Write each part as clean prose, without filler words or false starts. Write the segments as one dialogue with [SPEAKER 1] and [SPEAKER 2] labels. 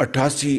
[SPEAKER 1] 88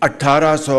[SPEAKER 1] 1800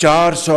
[SPEAKER 1] 400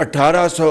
[SPEAKER 1] 1800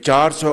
[SPEAKER 1] 400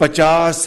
[SPEAKER 1] 50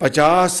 [SPEAKER 1] 50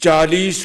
[SPEAKER 1] 40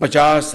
[SPEAKER 1] 50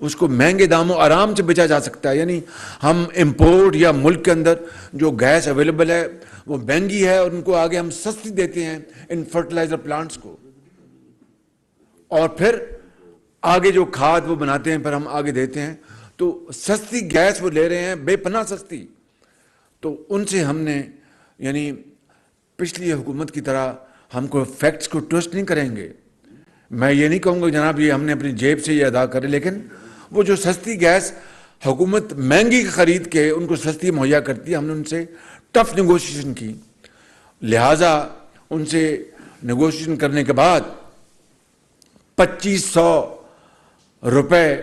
[SPEAKER 1] اس کو مہنگے داموں آرام سے بیچا جا سکتا ہے. یعنی ہم امپورٹ یا ملک کے اندر جو گیس اویلیبل ہے وہ مہنگی ہے اور ان کو آگے ہم سستی دیتے ہیں ان فرٹیلائزر پلانٹس کو, اور پھر آگے جو کھاد وہ بناتے ہیں پھر ہم آگے دیتے ہیں. تو سستی گیس وہ لے رہے ہیں, بے پناہ سستی. تو ان سے ہم نے یعنی پچھلی حکومت کی طرح ہم کو فیکٹس کو ٹوسٹ نہیں کریں گے. میں یہ نہیں کہوں گا جناب یہ ہم نے اپنی جیب سے یہ ادا کرے, لیکن وہ جو سستی گیس حکومت مہنگی خرید کے ان کو سستی مہیا کرتی ہے, ہم نے ان سے ٹف نیگوشیشن کی. لہٰذا ان سے نیگوشیشن کرنے کے بعد 2500 روپے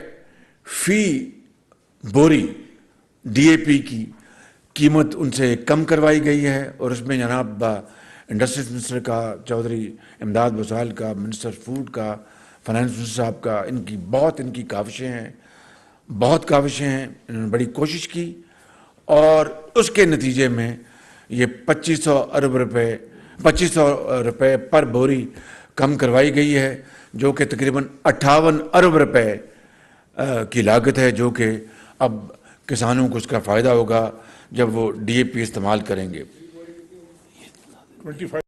[SPEAKER 1] فی بوری ڈی اے پی کی قیمت ان سے کم کروائی گئی ہے. اور اس میں جناب انڈسٹریز منسٹر کا, چودھری امداد بسال کا, منسٹر فوڈ کا, فائنانس منسٹر صاحب کا, ان کی کاوشیں ہیں, بہت کاوشیں ہیں. انہوں نے بڑی کوشش کی اور اس کے نتیجے میں یہ 2500 روپے پر بوری کم کروائی گئی ہے, جو کہ تقریباً 58 ارب روپے کی لاگت ہے, جو کہ اب کسانوں کو اس کا فائدہ ہوگا جب وہ ڈی اے پی استعمال کریں گے.
[SPEAKER 2] 25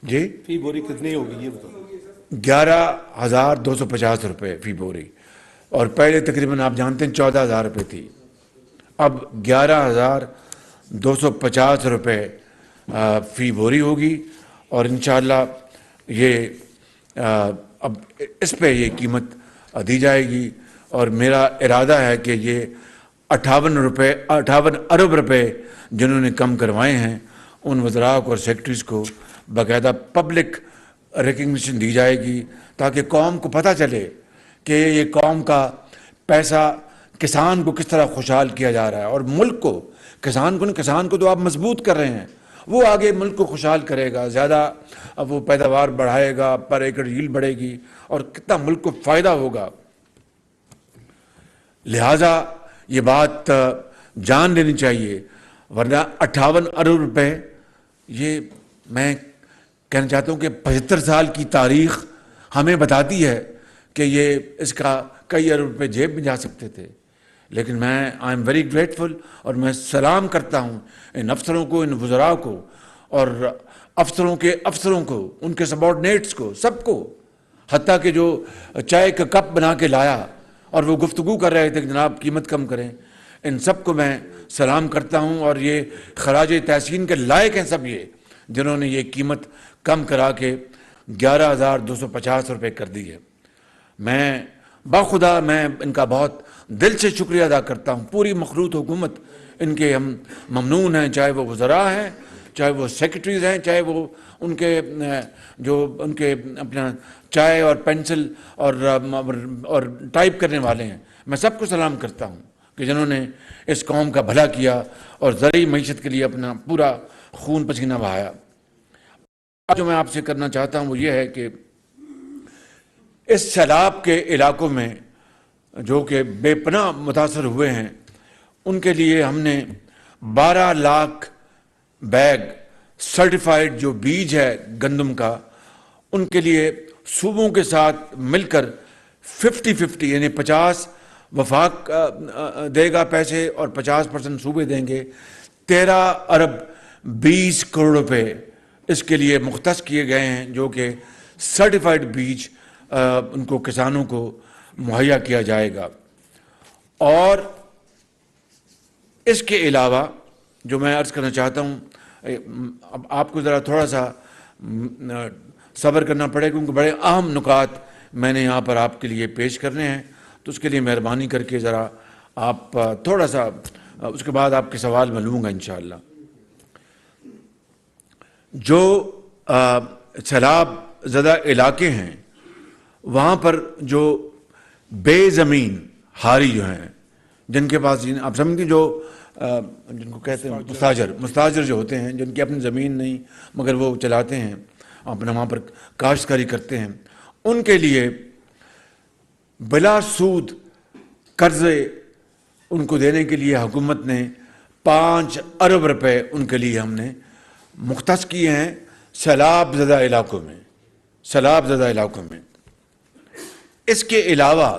[SPEAKER 1] جی
[SPEAKER 2] فی بوری کتنی ہوگی یہ بتاؤ.
[SPEAKER 1] 11,250 روپے فی بوری, اور پہلے تقریباً آپ جانتے ہیں 14,000 روپے تھی, اب 11,250 روپے فی بوری ہوگی. اور انشاءاللہ یہ اب اس پہ یہ قیمت دی جائے گی, اور میرا ارادہ ہے کہ یہ 58 ارب روپے جنہوں نے کم کروائے ہیں ان وزراء کو اور سیکٹریز کو باقاعدہ پبلک ریکگنیشن دی جائے گی, تاکہ قوم کو پتہ چلے کہ یہ قوم کا پیسہ کسان کو کس طرح خوشحال کیا جا رہا ہے. اور ملک کو, کسان کو تو آپ مضبوط کر رہے ہیں, وہ آگے ملک کو خوشحال کرے گا, زیادہ اب وہ پیداوار بڑھائے گا, پر ایکڑ ییلڈ بڑھے گی, اور کتنا ملک کو فائدہ ہوگا. لہٰذا یہ بات جان لینی چاہیے, ورنہ 58 ارب روپے, یہ میں کہنا چاہتا ہوں کہ 75 سال کی تاریخ ہمیں بتاتی ہے کہ یہ اس کا کئی ارب روپے جیب میں جا سکتے تھے. لیکن میں آئی ایم ویری گریٹفل, اور میں سلام کرتا ہوں ان افسروں کو, ان وزراء کو, اور افسروں کو, ان کے سبارڈینیٹس کو, سب کو, حتیٰ کہ جو چائے کا کپ بنا کے لایا اور وہ گفتگو کر رہے تھے کہ جناب قیمت کم کریں, ان سب کو میں سلام کرتا ہوں. اور یہ خراج تحسین کے لائق ہیں سب یہ, جنہوں نے یہ قیمت کم کرا کے 11,250 روپے کر دی ہے. میں باخدا میں ان کا بہت دل سے شکریہ ادا کرتا ہوں. پوری مخلوط حکومت ان کے ہم ممنون ہیں, چاہے وہ وزراء ہیں, چاہے وہ سیکرٹریز ہیں, چاہے وہ ان کے اپنا چائے اور پینسل اور ٹائپ کرنے والے ہیں. میں سب کو سلام کرتا ہوں کہ جنہوں نے اس قوم کا بھلا کیا اور زرعی معیشت کے لیے اپنا پورا خون پسینہ بہایا. جو میں آپ سے کرنا چاہتا ہوں وہ یہ ہے کہ اس سیلاب کے علاقوں میں جو کہ بے پناہ متاثر ہوئے ہیں, ان کے لیے ہم نے 12 لاکھ بیگ سرٹیفائیڈ جو بیج ہے گندم کا, ان کے لیے صوبوں کے ساتھ مل کر 50-50 یعنی 50 وفاق دے گا پیسے اور 50% صوبے دیں گے. 13 ارب 20 کروڑ روپے اس کے لیے مختص کیے گئے ہیں, جو کہ سرٹیفائیڈ بیج ان کو کسانوں کو مہیا کیا جائے گا. اور اس کے علاوہ جو میں عرض کرنا چاہتا ہوں, اب آپ کو ذرا تھوڑا سا صبر کرنا پڑے کیونکہ بڑے اہم نکات میں نے یہاں پر آپ کے لیے پیش کرنے ہیں, تو اس کے لیے مہربانی کر کے ذرا آپ تھوڑا سا, اس کے بعد آپ کے سوال میں لوں گا انشاءاللہ. جو سیلاب زدہ علاقے ہیں وہاں پر جو بے زمین ہاری جو ہیں, جن کے پاس آپ سمجھتے ہیں, جو جن کو کہتے ہیں مستاجر جو ہوتے ہیں, جن کی اپنی زمین نہیں مگر وہ چلاتے ہیں, اپنا وہاں پر کاشتکاری کرتے ہیں, ان کے لیے بلا سود قرضے ان کو دینے کے لیے حکومت نے 5 ارب روپے ان کے لیے ہم نے مختص کیے ہیں سیلاب زدہ علاقوں میں. اس کے علاوہ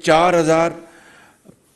[SPEAKER 1] 4000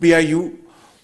[SPEAKER 1] PIU,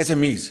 [SPEAKER 1] SMEs,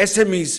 [SPEAKER 1] SMEs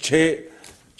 [SPEAKER 1] 6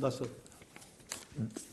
[SPEAKER 2] 10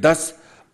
[SPEAKER 1] 10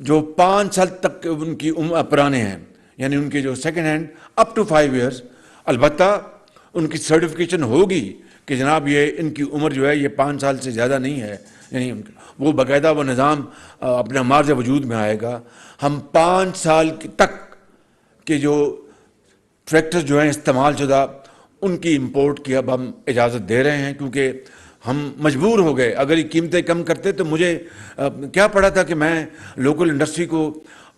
[SPEAKER 1] جو 5 سال تک ان کی پرانے ہیں، یعنی ان کے جو second hand up to 5 years, البتہ ان کی سرٹیفکیشن ہوگی کہ جناب یہ ان کی عمر جو ہے یہ 5 سال سے زیادہ نہیں ہے، یعنی وہ باقاعدہ وہ نظام اپنا مارج وجود میں آئے گا. ہم 5 سال تک کے جو ٹریکٹر جو ہیں استعمال شدہ ان کی امپورٹ کی اب ہم اجازت دے رہے ہیں، کیونکہ ہم مجبور ہو گئے. اگر یہ قیمتیں کم کرتے تو مجھے کیا پڑا تھا کہ میں لوکل انڈسٹری کو،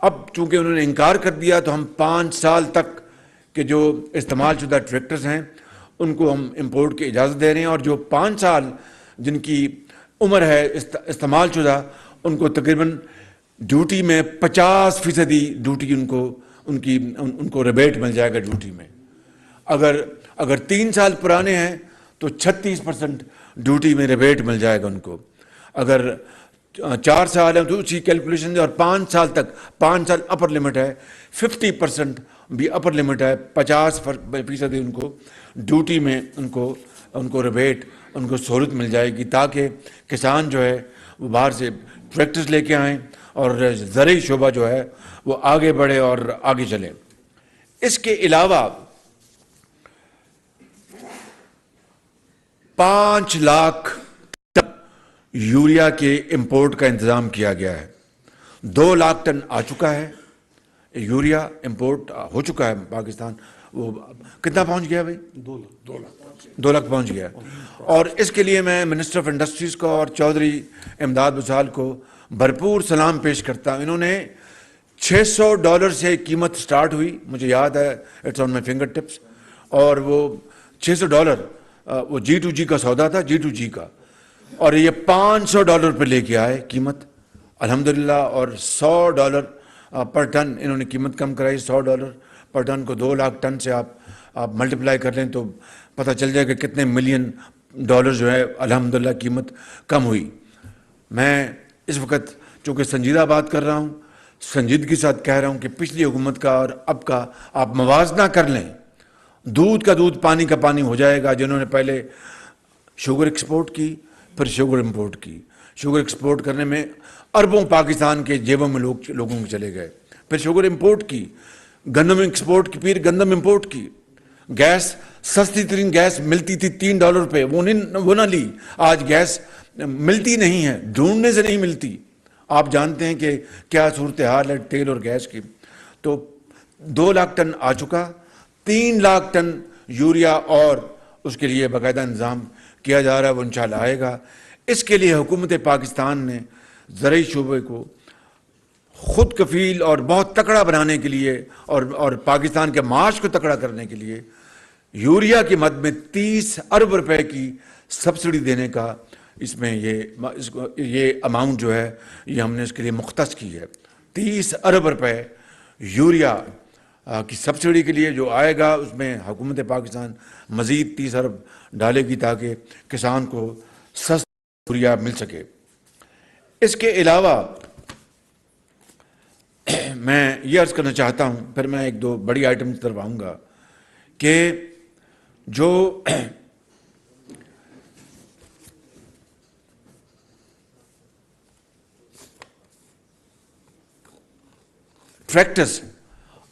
[SPEAKER 1] اب چونکہ انہوں نے انکار کر دیا تو ہم 5 سال تک کے جو استعمال شدہ ٹریکٹرز ہیں ان کو ہم امپورٹ کی اجازت دے رہے ہیں، اور جو 5 سال جن کی عمر ہے استعمال شدہ ان کو تقریباً ڈیوٹی میں 50% ڈیوٹی ان کو ریبیٹ مل جائے گا ڈیوٹی میں. اگر 3 سال پرانے ہیں تو 36% ڈیوٹی میں ریبیٹ مل جائے گا ان کو. اگر 4 سال ہیں تو اسی کیلکولیشن سے، اور 5 سال تک 5 سال اپر لمٹ ہے، 50% بھی اپر لمٹ ہے، 50% ان کو ڈیوٹی میں ان کو ریبیٹ، ان کو سہولت مل جائے گی، تاکہ کسان جو ہے وہ باہر سے ٹریکٹرز لے کے آئیں اور زرعی شعبہ جو ہے وہ آگے بڑھے اور آگے چلے. اس کے علاوہ 5 لاکھ ٹن یوریا کے امپورٹ کا انتظام کیا گیا ہے. 2 لاکھ ٹن آ چکا ہے، یوریا امپورٹ ہو چکا ہے پاکستان. وہ کتنا پہنچ گیا بھائی؟ 2 لاکھ پہنچ گیا. اور اس کے لیے میں منسٹر آف انڈسٹریز کو اور چودھری امداد بسال کو بھرپور سلام پیش کرتا ہوں. انہوں نے $600 سے قیمت سٹارٹ ہوئی، مجھے یاد ہے، it's on my finger tips, اور وہ $600 وہ G2G کا سودا تھا، G2G کا، اور یہ $500 پہ لے کے آئے قیمت الحمدللہ. اور $100 پر ٹن انہوں نے قیمت کم کرائی. $100 پر ٹن کو 2 لاکھ ٹن سے آپ ملٹیپلائی کر لیں تو پتہ چل جائے کہ کتنے ملین ڈالر جو ہے الحمدللہ قیمت کم ہوئی. میں اس وقت چونکہ سنجیدہ بات کر رہا ہوں، سنجیدگی کے ساتھ کہہ رہا ہوں کہ پچھلی حکومت کا اور اب کا آپ موازنہ کر لیں. دودھ کا دودھ، پانی کا پانی ہو جائے گا. جنہوں نے پہلے شوگر ایکسپورٹ کی، پھر شوگر امپورٹ کی. شوگر ایکسپورٹ کرنے میں اربوں پاکستان کے جیبوں میں لوگوں کو چلے گئے. پھر شوگر امپورٹ کی، گندم ایکسپورٹ کی، پھر گندم امپورٹ کی. گیس، سستی ترین گیس ملتی تھی $3 پہ، وہ نہ لی. آج گیس ملتی نہیں ہے، ڈھونڈنے سے نہیں ملتی. آپ جانتے ہیں کہ کیا صورتحال ہے تیل اور گیس کی. تو 2 لاکھ ٹن آ چکا. 3 لاکھ ٹن یوریا اور اس کے لیے باقاعدہ انتظام کیا جا رہا ہے، وہ انشاءاللہ آئے گا. اس کے لیے حکومت پاکستان نے زرعی شعبے کو خود کفیل اور بہت تکڑا بنانے کے لیے اور پاکستان کے معاش کو تکڑا کرنے کے لیے یوریا کی مد میں 30 ارب روپے کی سبسڈی دینے کا اس میں یہ اماؤنٹ جو ہے یہ ہم نے اس کے لیے مختص کی ہے. 30 ارب روپے یوریا کی سبسڈی کے لیے جو آئے گا، اس میں حکومت پاکستان مزید 30 ارب ڈالے گی تاکہ کسان کو سستا یوریا مل سکے. اس کے علاوہ میں یہ عرض کرنا چاہتا ہوں، پھر میں 1-2 بڑی آئٹم کی طرف آؤں گا، کہ جو ٹریکٹرز،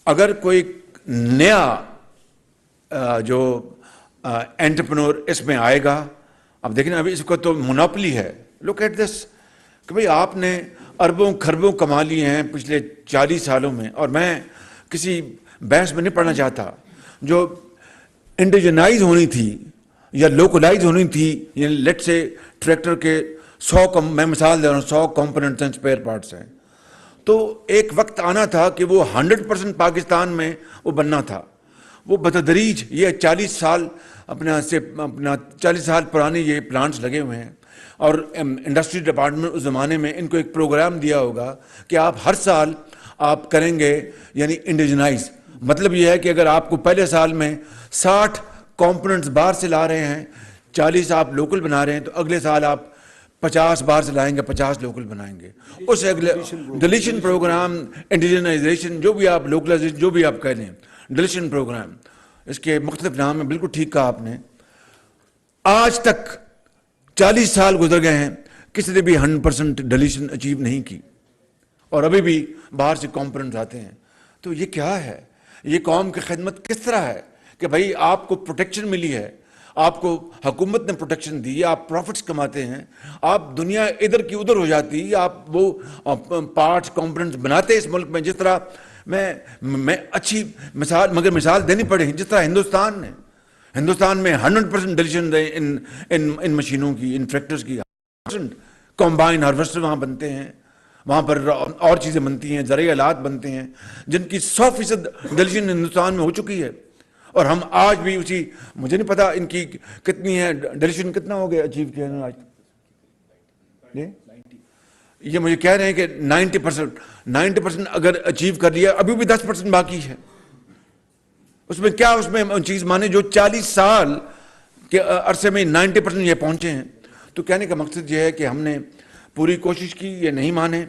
[SPEAKER 1] اگر کوئی نیا جو انٹرپرنور اس میں آئے گا، اب دیکھیں ابھی اس کو تو مونوپلی ہے. لک ایٹ دس کہ بھئی آپ نے اربوں خربوں کما لیے ہیں پچھلے 40 سالوں میں، اور میں کسی بحث میں نہیں پڑھنا چاہتا. جو انڈیجنائز ہونی تھی یا لوکلائز ہونی تھی، یعنی لیٹ سے ٹریکٹر کے 100 میں مثال دے رہا ہوں 100 کمپوننٹس ہیں، اسپیئر پارٹس ہیں، تو ایک وقت آنا تھا کہ وہ 100% پاکستان میں وہ بننا تھا. وہ بتدریج یہ 40 سال اپنا 40 سال پرانے یہ پلانٹس لگے ہوئے ہیں، اور انڈسٹری ڈپارٹمنٹ اس زمانے میں ان کو ایک پروگرام دیا ہوگا کہ آپ ہر سال آپ کریں گے، یعنی انڈیجنائز. مطلب یہ ہے کہ اگر آپ کو پہلے سال میں 60 کمپوننٹس باہر سے لا رہے ہیں، 40 آپ لوکل بنا رہے ہیں، تو اگلے سال آپ 50 باہر سے لائیں گے، 50 لوکل بنائیں گے. اس اگلے ڈلیشن پروگرام، انڈیجنائزیشن، جو بھی آپ لوکلائزیشن جو بھی آپ کہہ لیں، ڈلیشن پروگرام، اس کے مختلف نام ہیں. بالکل ٹھیک کہا آپ نے. آج تک 40 سال گزر گئے ہیں، کسی نے بھی 100% ڈلیشن اچیو نہیں کی. اور ابھی بھی باہر سے کمپوننٹس آتے ہیں. تو یہ کیا ہے؟ یہ قوم کی خدمت کس طرح ہے کہ بھائی آپ کو پروٹیکشن ملی ہے, آپ کو حکومت نے پروٹیکشن دی ہے, آپ پروفٹس کماتے ہیں, آپ دنیا ادھر کی ادھر ہو جاتی ہے, آپ وہ پارٹس کمپوننٹس بناتے ہیں اس ملک میں. جس طرح میں اچھی مثال مگر مثال دینی پڑے, جس طرح ہندوستان میں 100% ڈیلیشن ان مشینوں کی, ان ٹریکٹرز کی, کمبائن ہارویسٹر وہاں بنتے ہیں, وہاں پر اور چیزیں بنتی ہیں, زرعی آلات بنتے ہیں جن کی 100% ڈیلیشن ہندوستان میں ہو چکی ہے. اور ہم آج بھی اسی, مجھے نہیں پتا ان کی کتنی ہے ڈیلیشن, کتنا ہو گیا اچیو کیا ہے آج, یہ مجھے کہہ رہے ہیں کہ 90% اگر اچیو کر لیا, ابھی بھی 10% باقی ہے. اس میں کیا, اس میں چیز مانے جو 40 سال کے عرصے میں 90% یہ پہنچے ہیں. تو کہنے کا مقصد یہ ہے کہ ہم نے پوری کوشش کی, یہ نہیں مانے.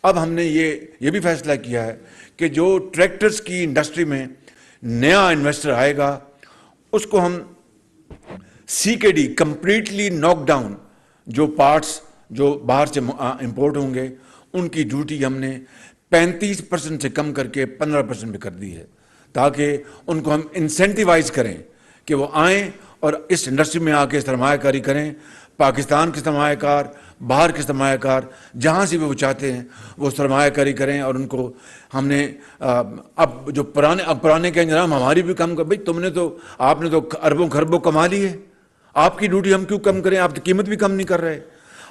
[SPEAKER 1] اب ہم نے یہ بھی فیصلہ کیا ہے کہ جو ٹریکٹرز کی انڈسٹری میں نیا انویسٹر آئے گا اس کو ہم CKD کمپلیٹلی ناک ڈاؤن, جو پارٹس جو باہر سے امپورٹ ہوں گے ان کی ڈیوٹی ہم نے 35% سے کم کر کے 15% پہ کر دی ہے, تاکہ ان کو ہم انسینٹیوائز کریں کہ وہ آئیں اور اس انڈسٹری میں آ کے سرمایہ کاری کریں. پاکستان کے سرمایہ کار, باہر کے سرمایہ کار, جہاں سے بھی وہ چاہتے ہیں وہ سرمایہ کاری کریں. اور ان کو ہم نے اب جو پرانے کہیں جناب ہماری بھی کم کر, بھائی آپ نے تو اربوں خربوں کما لی ہے, آپ کی ڈیوٹی ہم کیوں کم کریں, آپ کی قیمت بھی کم نہیں کر رہے.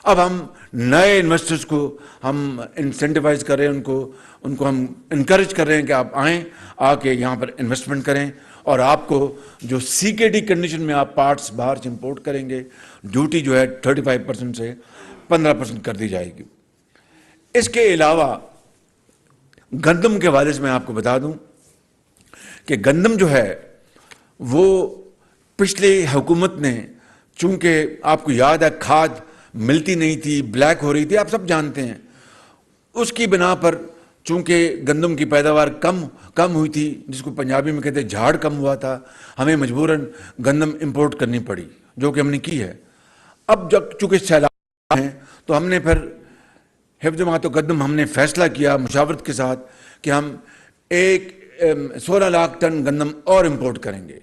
[SPEAKER 1] اب ہم نئے انویسٹرز کو ہم انسینٹیوائز کر رہے ہیں, ان کو ہم انکریج کر رہے ہیں کہ آپ آئیں, آ کے یہاں پر انویسٹمنٹ کریں, اور آپ کو جو CKD کنڈیشن میں آپ پارٹس باہر سے امپورٹ کریں گے ڈیوٹی جو ہے 35% سے 15% کر دی جائے گی. اس کے علاوہ گندم کے حوالے سے میں آپ کو بتا دوں کہ گندم جو ہے وہ پچھلی حکومت نے, چونکہ آپ کو یاد ہے کھاد ملتی نہیں تھی, بلیک ہو رہی تھی, آپ سب جانتے ہیں, اس کی بنا پر چونکہ گندم کی پیداوار کم ہوئی تھی, جس کو پنجابی میں کہتے ہیں جھاڑ کم ہوا تھا, ہمیں مجبوراً گندم امپورٹ کرنی پڑی, جو کہ ہم نے کی ہے. اب جب چونکہ سیلاب ہیں تو ہم نے پھر حفظ مات و گندم ہم نے فیصلہ کیا مشاورت کے ساتھ کہ ہم 16 لاکھ ٹن گندم اور امپورٹ کریں گے.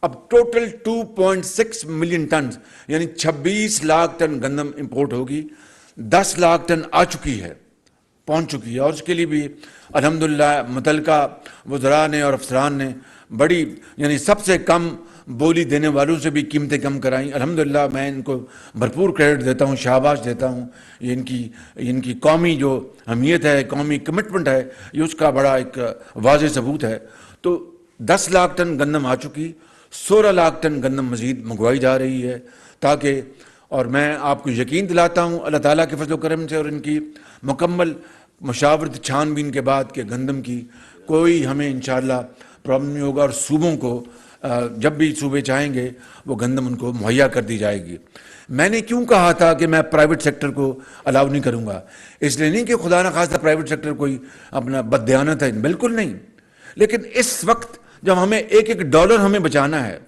[SPEAKER 1] اب ٹوٹل 2.6 ملین ٹنز یعنی 26 لاکھ ٹن گندم امپورٹ ہوگی. 10 لاکھ ٹن آ چکی ہے, پہنچ چکی ہے, اور اس کے لیے بھی الحمدللہ متعلقہ وزراء نے اور افسران نے بڑی, یعنی سب سے کم بولی دینے والوں سے بھی قیمتیں کم کرائیں. الحمدللہ میں ان کو بھرپور کریڈٹ دیتا ہوں, شاباش دیتا ہوں. یہ ان کی قومی جو اہمیت ہے, قومی کمٹمنٹ ہے, یہ اس کا بڑا ایک واضح ثبوت ہے. تو 10 لاکھ ٹن گندم آ چکی, 16 لاکھ ٹن گندم مزید منگوائی جا رہی ہے, تاکہ, اور میں آپ کو یقین دلاتا ہوں اللہ تعالیٰ کے فضل و کرم سے اور ان کی مکمل مشاورت چھان بین کے بعد کہ گندم کی کوئی ہمیں انشاءاللہ پرابلم نہیں ہوگا, اور صوبوں کو جب بھی صوبے چاہیں گے وہ گندم ان کو مہیا کر دی جائے گی. میں نے کیوں کہا تھا کہ میں پرائیویٹ سیکٹر کو الاؤ نہیں کروں گا, اس لیے نہیں کہ خدا نہ خواستہ پرائیویٹ سیکٹر کوئی اپنا بددیانت ہے, بالکل نہیں, لیکن اس وقت جب ہمیں ایک ڈالر ہمیں بچانا ہے,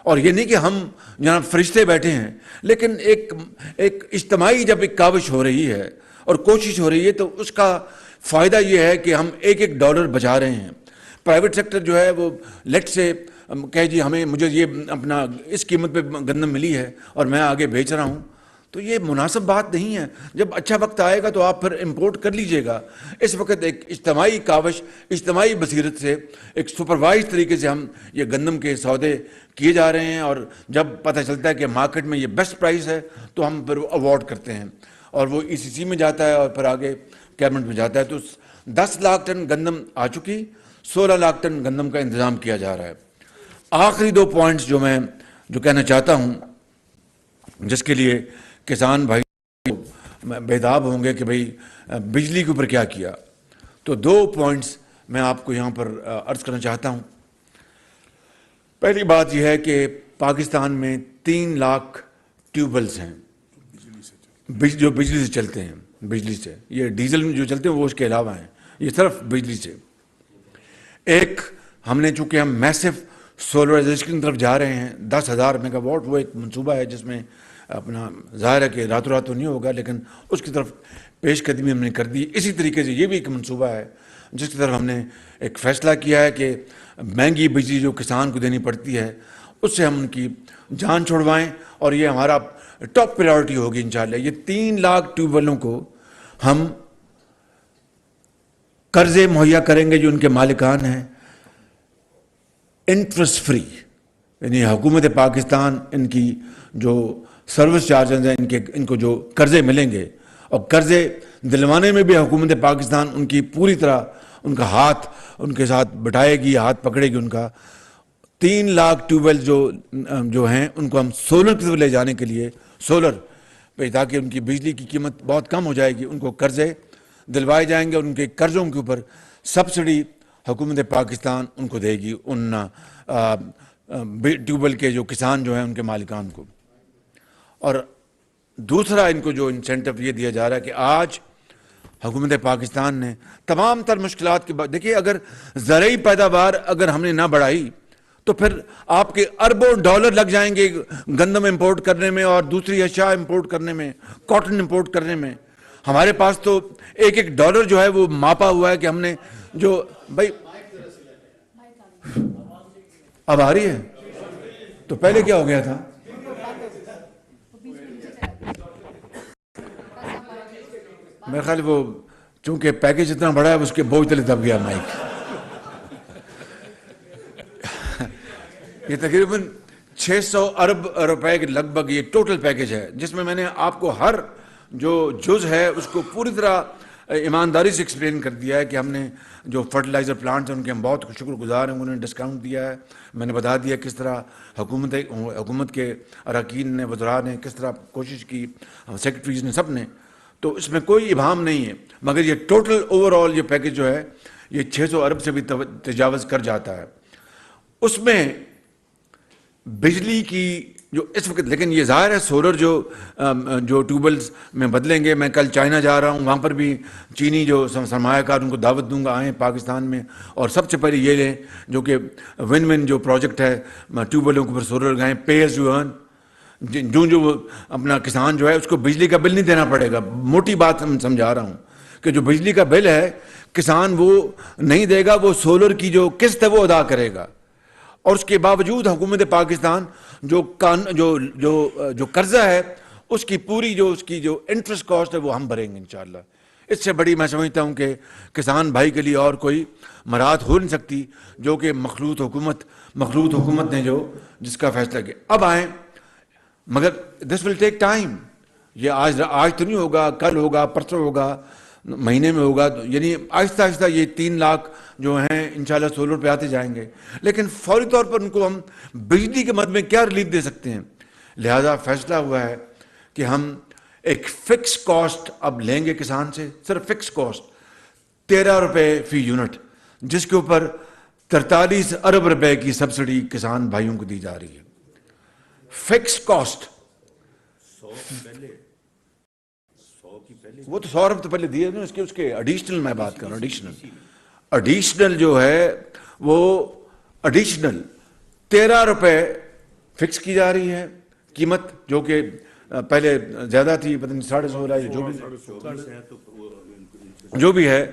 [SPEAKER 1] اور یہ نہیں کہ ہم یہاں فرشتے بیٹھے ہیں, لیکن ایک اجتماعی جب ایک کاوش ہو رہی ہے اور کوشش ہو رہی ہے تو اس کا فائدہ یہ ہے کہ ہم ایک ڈالر بچا رہے ہیں. پرائیویٹ سیکٹر جو ہے وہ لیٹ سے کہے جی مجھے یہ اپنا اس قیمت پہ گندم ملی ہے اور میں آگے بیچ رہا ہوں, تو یہ مناسب بات نہیں ہے. جب اچھا وقت آئے گا تو آپ پھر امپورٹ کر لیجئے گا. اس وقت ایک اجتماعی کاوش, اجتماعی بصیرت سے ایک سپروائز طریقے سے ہم یہ گندم کے سودے کیے جا رہے ہیں, اور جب پتہ چلتا ہے کہ مارکیٹ میں یہ بیسٹ پرائس ہے تو ہم پھر اوارڈ کرتے ہیں, اور وہ ECC میں جاتا ہے اور پھر آگے کیبنٹ میں جاتا ہے. تو 10 لاکھ ٹن گندم آ چکی, 16 لاکھ ٹن گندم کا انتظام کیا جا رہا ہے. آخری 2 پوائنٹس جو کہنا چاہتا ہوں, جس کے لیے کسان بھائی بیداب ہوں گے کہ بھئی بجلی کے اوپر کیا کیا, تو 2 پوائنٹس میں آپ کو یہاں پر عرض کرنا چاہتا ہوں. پہلی بات یہ ہے کہ پاکستان میں 3 لاکھ ٹیوب ویلز ہیں جو بجلی سے چلتے ہیں, بجلی سے, یہ ڈیزل میں جو چلتے ہیں وہ اس کے علاوہ ہیں, یہ صرف بجلی سے. ایک ہم نے چونکہ ہم میسو سولرائزیشن کی طرف جا رہے ہیں. 10,000 میگا واٹ وہ ایک منصوبہ ہے جس میں اپنا ظاہر ہے کہ راتوں رات تو نہیں ہوگا، لیکن اس کی طرف پیش قدمی ہم نے کر دی. اسی طریقے سے یہ بھی ایک منصوبہ ہے جس کی طرف ہم نے ایک فیصلہ کیا ہے کہ مہنگی بجلی جو کسان کو دینی پڑتی ہے اس سے ہم ان کی جان چھڑوائیں، اور یہ ہمارا ٹاپ پریورٹی ہوگی انشاءاللہ. یہ 3 لاکھ ٹیوب ویلوں کو ہم قرضے مہیا کریں گے جو ان کے مالکان ہیں، انٹرسٹ فری. یعنی حکومت پاکستان ان کی جو سروس چارجز ہیں ان کو جو قرضے ملیں گے، اور قرضے دلوانے میں بھی حکومت پاکستان ان کی پوری طرح ان کا ہاتھ ان کے ساتھ بٹھائے گی، ہاتھ پکڑے گی ان کا. 3 لاکھ ٹیوب ویل جو ہیں ان کو ہم سولر کی طرف لے جانے کے لیے، سولر پہ، تاکہ ان کی بجلی کی قیمت بہت کم ہو جائے گی، ان کو قرضے دلوائے جائیں گے اور ان کے قرضوں کے اوپر سبسڈی حکومت پاکستان ان کو دے گی، ان ٹیوب ویل کے جو کسان جو ہیں ان کے مالکان کو. اور دوسرا ان کو جو انسینٹو یہ دیا جا رہا ہے کہ آج حکومت پاکستان نے تمام تر مشکلات کے بعد، دیکھیے اگر زرعی پیداوار اگر ہم نے نہ بڑھائی تو پھر آپ کے اربوں ڈالر لگ جائیں گے گندم امپورٹ کرنے میں اور دوسری اشیاء امپورٹ کرنے میں، کاٹن امپورٹ کرنے میں. ہمارے پاس تو ایک ایک ڈالر جو ہے وہ ماپا ہوا ہے کہ ہم نے جو بھائی اب آ رہی ہے تو پہلے کیا ہو گیا تھا؟ میرے خیال وہ چونکہ پیکج اتنا بڑا ہے اس کے بوجھ تلے دب گیا مائک. یہ تقریباً 600 ارب روپے کے لگ بھگ یہ ٹوٹل پیکج ہے، جس میں نے آپ کو ہر جو جز ہے اس کو پوری طرح ایمانداری سے ایکسپلین کر دیا ہے کہ ہم نے جو فرٹیلائزر پلانٹس ہیں ان کے ہم بہت شکر گزار ہیں، انہوں نے ڈسکاؤنٹ دیا ہے. میں نے بتا دیا کس طرح حکومت کے اراکین نے، وزراء نے کس طرح کوشش کی، سیکرٹریز نے، سب نے. تو اس میں کوئی ابہام نہیں ہے، مگر یہ ٹوٹل اوور آل یہ پیکج جو ہے یہ 600 ارب سے بھی تجاوز کر جاتا ہے. اس میں بجلی کی جو اس وقت، لیکن یہ ظاہر ہے سولر جو ٹیوب ویلز میں بدلیں گے. میں کل چائنا جا رہا ہوں، وہاں پر بھی چینی جو سرمایہ کار ان کو دعوت دوں گا آئیں پاکستان میں، اور سب سے پہلے یہ لیں جو کہ ون ون جو پروجیکٹ ہے ٹیوب ویلوں کے اوپر سولر لگائیں، پے ایز یو ارن. جو اپنا کسان جو ہے اس کو بجلی کا بل نہیں دینا پڑے گا. موٹی بات ہم سمجھا رہا ہوں کہ جو بجلی کا بل ہے کسان وہ نہیں دے گا، وہ سولر کی جو قسط ہے وہ ادا کرے گا. اور اس کے باوجود حکومت پاکستان جو قرضہ ہے اس کی پوری اس کی جو انٹرسٹ کاسٹ ہے وہ ہم بھریں گے انشاءاللہ. اس سے بڑی میں سمجھتا ہوں کہ کسان بھائی کے لیے اور کوئی مراحت ہو نہیں سکتی جو کہ مخلوط حکومت نے جس کا فیصلہ کیا. اب آئیں، مگر دس ول ٹیک ٹائم. یہ آج تو نہیں ہوگا، کل ہوگا، پرسوں ہوگا، مہینے میں ہوگا. یعنی آہستہ آہستہ یہ 3 لاکھ جو ہیں انشاءاللہ سولر پہ آتے جائیں گے، لیکن فوری طور پر ان کو ہم بجلی کے مد میں کیا ریلیف دے سکتے ہیں. لہذا فیصلہ ہوا ہے کہ ہم ایک فکس کاسٹ اب لیں گے کسان سے، صرف فکس کاسٹ 13 روپے فی یونٹ، جس کے اوپر 43 ارب روپے کی سبسڈی کسان بھائیوں کو دی جا رہی ہے. فکس کاسٹ وہ تو 100 ارب تو پہلے دیے نا، اس کے ایڈیشنل میں بات کر رہا ہوں. ایڈیشنل جو ہے وہ ایڈیشنل 13 روپے فکس کی جا رہی ہے قیمت، جو کہ پہلے زیادہ تھی، پتہ نہیں 16.5 جو بھی ہے.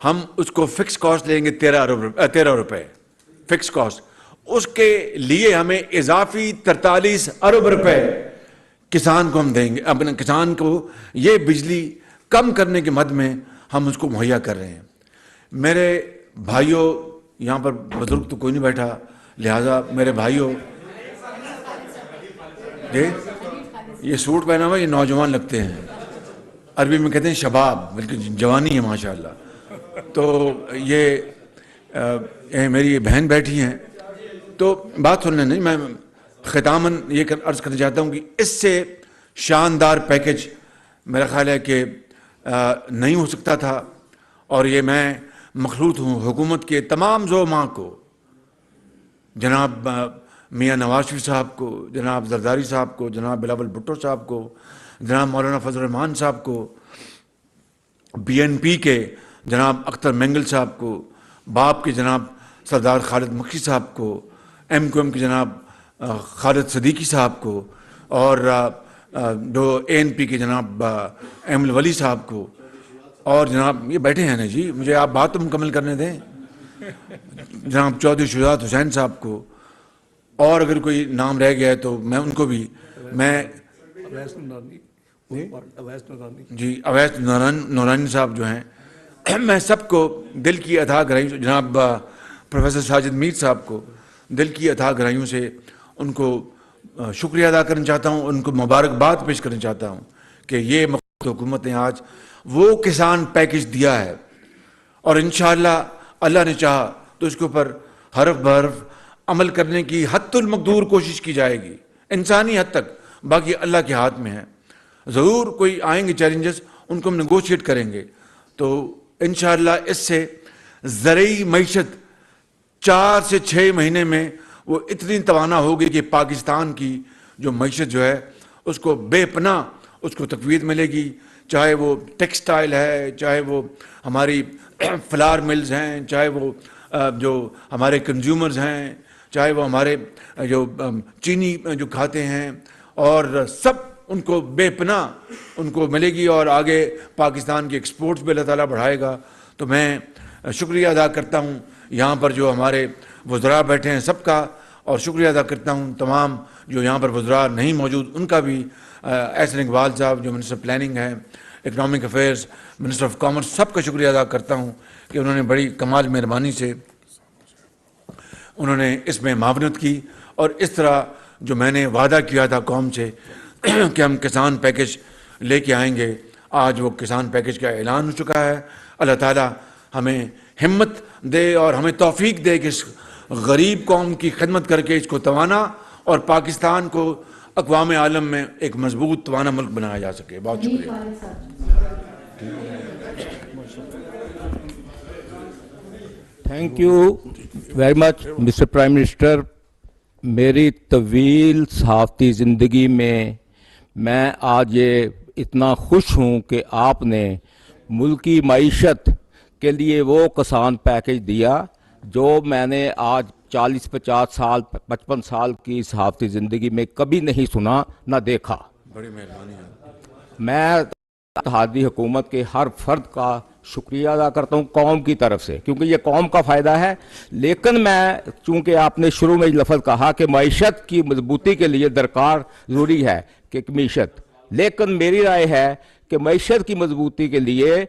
[SPEAKER 1] ہم اس کو فکس کاسٹ لیں گے 13 روپے فکس کاسٹ. اس کے لیے ہمیں اضافی 43 ارب روپے کسان کو ہم دیں گے. اپنے کسان کو یہ بجلی کم کرنے کے مد میں ہم اس کو مہیا کر رہے ہیں. میرے بھائیوں، یہاں پر بزرگ تو کوئی نہیں بیٹھا، لہٰذا میرے بھائیوں، یہ سوٹ پہنا ہوا یہ نوجوان لگتے ہیں، عربی میں کہتے ہیں شباب، بلکہ جوانی ہے ماشاءاللہ. تو یہ میری بہن بیٹھی ہیں، تو بات سننے نہیں، میں ختاماً یہ عرض کرنا چاہتا ہوں کہ اس سے شاندار پیکج میرا خیال ہے کہ نہیں ہو سکتا تھا. اور یہ میں مخلوط ہوں حکومت کے تمام زعماء کو، جناب میاں نواز شریف صاحب کو، جناب زرداری صاحب کو، جناب بلاول بھٹو صاحب کو، جناب مولانا فضل الرحمان صاحب کو، BNP کے جناب اختر مینگل صاحب کو، باپ کے جناب سردار خالد مکھی صاحب کو، MQM کے جناب خالد صدیقی صاحب کو اور جو ANP کے جناب ایمل ولی صاحب کو اور جناب یہ بیٹھے ہیں نا جی, مجھے آپ بات تو مکمل کرنے دیں, جناب چودھری شجاعت حسین صاحب کو, اور اگر کوئی نام رہ گیا ہے تو میں ان کو بھی میں جی اویس نورانی صاحب جو ہیں میں سب کو دل کی اتھاہ گہرائیوں, جناب پروفیسر ساجد میر صاحب کو دل کی اتھاہ گہرائیوں سے ان کو شکریہ ادا کرنا چاہتا ہوں, ان کو مبارکباد پیش کرنا چاہتا ہوں کہ یہ مقبوض حکومت نے آج وہ کسان پیکج دیا ہے, اور انشاءاللہ اللہ نے چاہا تو اس کے اوپر حرف بحرف عمل کرنے کی حد المقدور کوشش کی جائے گی, انسانی حد تک, باقی اللہ کے ہاتھ میں ہے. ضرور کوئی آئیں گے چیلنجز, ان کو ہم نیگوشیٹ کریں گے, تو انشاءاللہ اس سے زرعی معیشت 4 سے 6 مہینے میں وہ اتنی توانا ہوگی کہ پاکستان کی جو معیشت جو ہے اس کو بے پناہ اس کو تقویت ملے گی, چاہے وہ ٹیکسٹائل ہے, چاہے وہ ہماری فلار ملز ہیں, چاہے وہ جو ہمارے کنزیومرز ہیں, چاہے وہ ہمارے جو چینی جو کھاتے ہیں, اور سب ان کو بے پناہ ان کو ملے گی, اور آگے پاکستان کی ایکسپورٹس بھی اللہ تعالیٰ بڑھائے گا. تو میں شکریہ ادا کرتا ہوں یہاں پر جو ہمارے وزراء بیٹھے ہیں سب کا, اور شکریہ ادا کرتا ہوں تمام جو یہاں پر وزراء نہیں موجود ان کا بھی, احسن اقبال صاحب جو منسٹر پلاننگ ہیں, economic affairs, minister of commerce, سب کا شکریہ ادا کرتا ہوں کہ انہوں نے بڑی کمال مہربانی سے انہوں نے اس میں معاونت کی, اور اس طرح جو میں نے وعدہ کیا تھا قوم سے کہ ہم کسان پیکج لے کے آئیں گے, آج وہ کسان پیکج کا اعلان ہو چکا ہے. اللہ تعالیٰ ہمیں ہمت دے اور ہمیں توفیق دے کہ اس غریب قوم کی خدمت کر کے اس کو توانا اور پاکستان کو اقوام عالم میں ایک مضبوط توانا ملک بنایا جا سکے. بہت شکریہ.
[SPEAKER 3] Thank you very much mister prime minister. میری طویل صحافتی زندگی میں آج یہ اتنا خوش ہوں کہ آپ نے ملکی معیشت کے لیے وہ کسان پیکج دیا جو میں نے آج 40-50 سال 55 سال کی صحافتی زندگی میں کبھی نہیں سنا نہ دیکھا.
[SPEAKER 1] بڑی مہربانی ہے.
[SPEAKER 3] میں اتحادی حکومت کے ہر فرد کا شکریہ ادا کرتا ہوں قوم کی طرف سے, کیونکہ یہ قوم کا فائدہ ہے. لیکن میں چونکہ آپ نے شروع میں لفظ کہا کہ معیشت کی مضبوطی کے لیے درکار ضروری ہے کہ معیشت, لیکن میری رائے ہے کہ معیشت کی مضبوطی کے لیے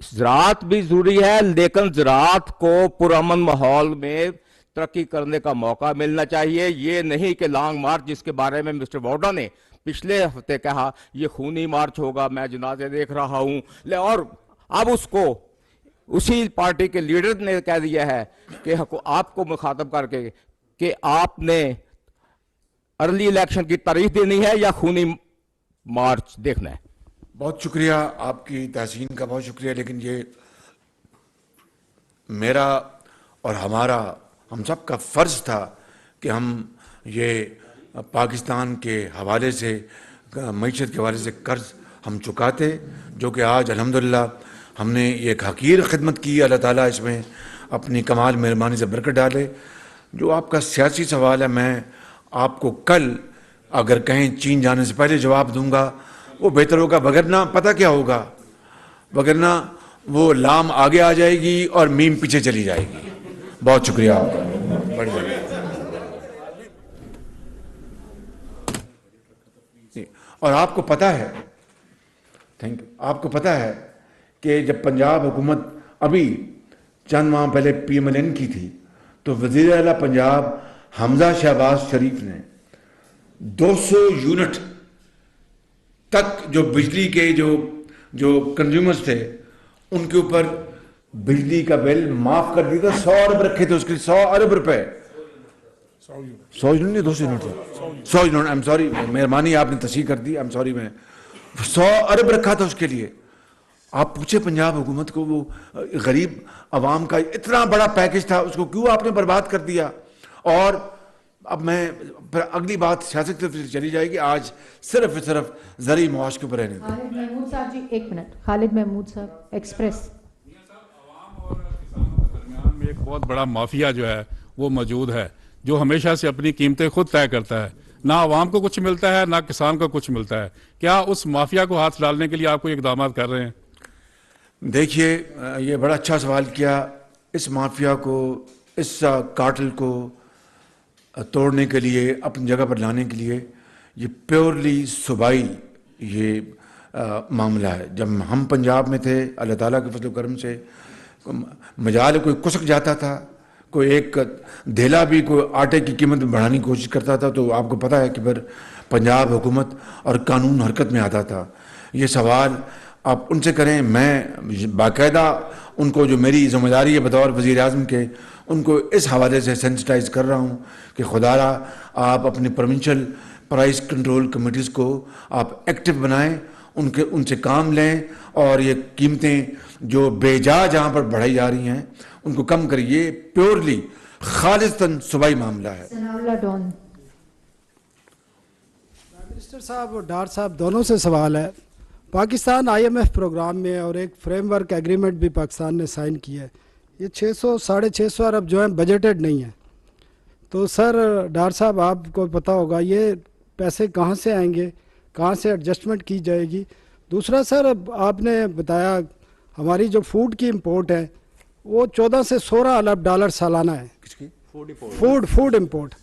[SPEAKER 3] زراعت بھی ضروری ہے, لیکن زراعت کو پرامن ماحول میں ترقی کرنے کا موقع ملنا چاہیے. یہ نہیں کہ لانگ مارچ جس کے بارے میں مسٹر ووڈا نے پچھلے ہفتے کہا یہ خونی مارچ ہوگا, میں جنازے دیکھ رہا ہوں, اور اب اس کو اسی پارٹی کے لیڈر نے کہہ دیا ہے کہ آپ کو مخاطب کر کے کہ آپ نے ارلی الیکشن کی تاریخ دینی ہے یا خونی مارچ دیکھنا ہے.
[SPEAKER 1] بہت شکریہ آپ کی تحسین کا, بہت شکریہ. لیکن یہ میرا اور ہمارا ہم سب کا فرض تھا کہ ہم یہ پاکستان کے حوالے سے معیشت کے حوالے سے قرض ہم چکاتے, جو کہ آج الحمدللہ ہم نے یہ ایک حقیر خدمت کی. اللہ تعالیٰ اس میں اپنی کمال مہربانی سے برکت ڈالے. جو آپ کا سیاسی سوال ہے, میں آپ کو کل اگر کہیں چین جانے سے پہلے جواب دوں گا وہ بہتر ہوگا, وگرنہ پتہ کیا ہوگا, وگرنہ وہ لام آگے آ جائے گی اور میم پیچھے چلی جائے گی. بہت شکریہ آپ کا. بڑی بڑی اور آپ کو پتہ ہے, تھینک یو, آپ کو پتہ ہے کہ جب پنجاب حکومت ابھی چند ماہ پہلے PMLN کی تھی تو وزیر اعلیٰ پنجاب حمزہ شہباز شریف نے 200 یونٹ تک جو بجلی کے جو کنزیومرز تھے ان کے اوپر بجلی کا بل معاف کر دیا تھا. 100 ارب رکھے تھے اس کے 100 ارب روپے. 100 یونٹ نہیں, 200 یونٹ تھے, 100 یونٹ. ایم سوری, مہربانی آپ نے تصحیح کر دی, ایم سوری. میں 100 ارب رکھا تھا اس کے لیے. آپ پوچھے پنجاب حکومت کو, وہ غریب عوام کا اتنا بڑا پیکج تھا, اس کو کیوں آپ نے برباد کر دیا. اور اب میں اگلی بات سیاست سے چلی جائے گی, آج صرف زرعی معاش کے اوپر رہنے دیں.
[SPEAKER 4] خالد محمود صاحب جی, ایک منٹ. خالد محمود صاحب, ایکسپریس.
[SPEAKER 5] عوام اور کسانوں کے درمیان میں ایک بہت بڑا مافیا جو ہے وہ موجود ہے. جو ہمیشہ سے اپنی قیمتیں خود طے کرتا ہے. نہ عوام کو کچھ ملتا ہے، نہ کسان کو کچھ ملتا ہے. کیا اس مافیا کو ہاتھ ڈالنے کے لیے آپ کوئی اقدامات کر رہے ہیں؟
[SPEAKER 1] دیکھیے، یہ بڑا اچھا سوال کیا. اس مافیا کو، اس کارٹل کو توڑنے کے لیے، اپنی جگہ پر لانے کے لیے، یہ پیورلی صوبائی یہ معاملہ ہے. جب ہم پنجاب میں تھے، اللہ تعالیٰ کے فضل و کرم سے مجال کوئی کسک جاتا تھا، کوئی ایک دھیلا بھی کوئی آٹے کی قیمت بڑھانے کی کوشش کرتا تھا، تو آپ کو پتہ ہے کہ پھر پنجاب حکومت اور قانون حرکت میں آتا تھا. یہ سوال آپ ان سے کریں. میں باقاعدہ ان کو، جو میری ذمہ داری ہے بطور وزیر اعظم کے، ان کو اس حوالے سے سینسٹائز کر رہا ہوں کہ خدا را آپ اپنی پروونشل پرائس کنٹرول کمیٹیز کو آپ ایکٹیو بنائیں، ان سے کام لیں، اور یہ قیمتیں جو بے جا جہاں پر بڑھائی جا رہی ہیں ان کو کم کریے. یہ پیورلی خالصتاً صوبائی معاملہ ہے.
[SPEAKER 4] Sanaullah Dawn.
[SPEAKER 2] منسٹر صاحب اور ڈار صاحب دونوں سے سوال ہے. پاکستان IMF پروگرام میں اور ایک فریم ورک ایگریمنٹ بھی پاکستان نے سائن کیا ہے. یہ 600-650 ارب جو ہیں بجٹڈ نہیں ہیں. تو سر ڈار صاحب آپ کو پتہ ہوگا یہ پیسے کہاں سے آئیں گے، کہاں سے ایڈجسٹمنٹ کی جائے گی. دوسرا سر آپ نے بتایا ہماری جو فوڈ کی امپورٹ ہے وہ 14 سے 16 ارب ڈالر سالانہ ہے. Food import.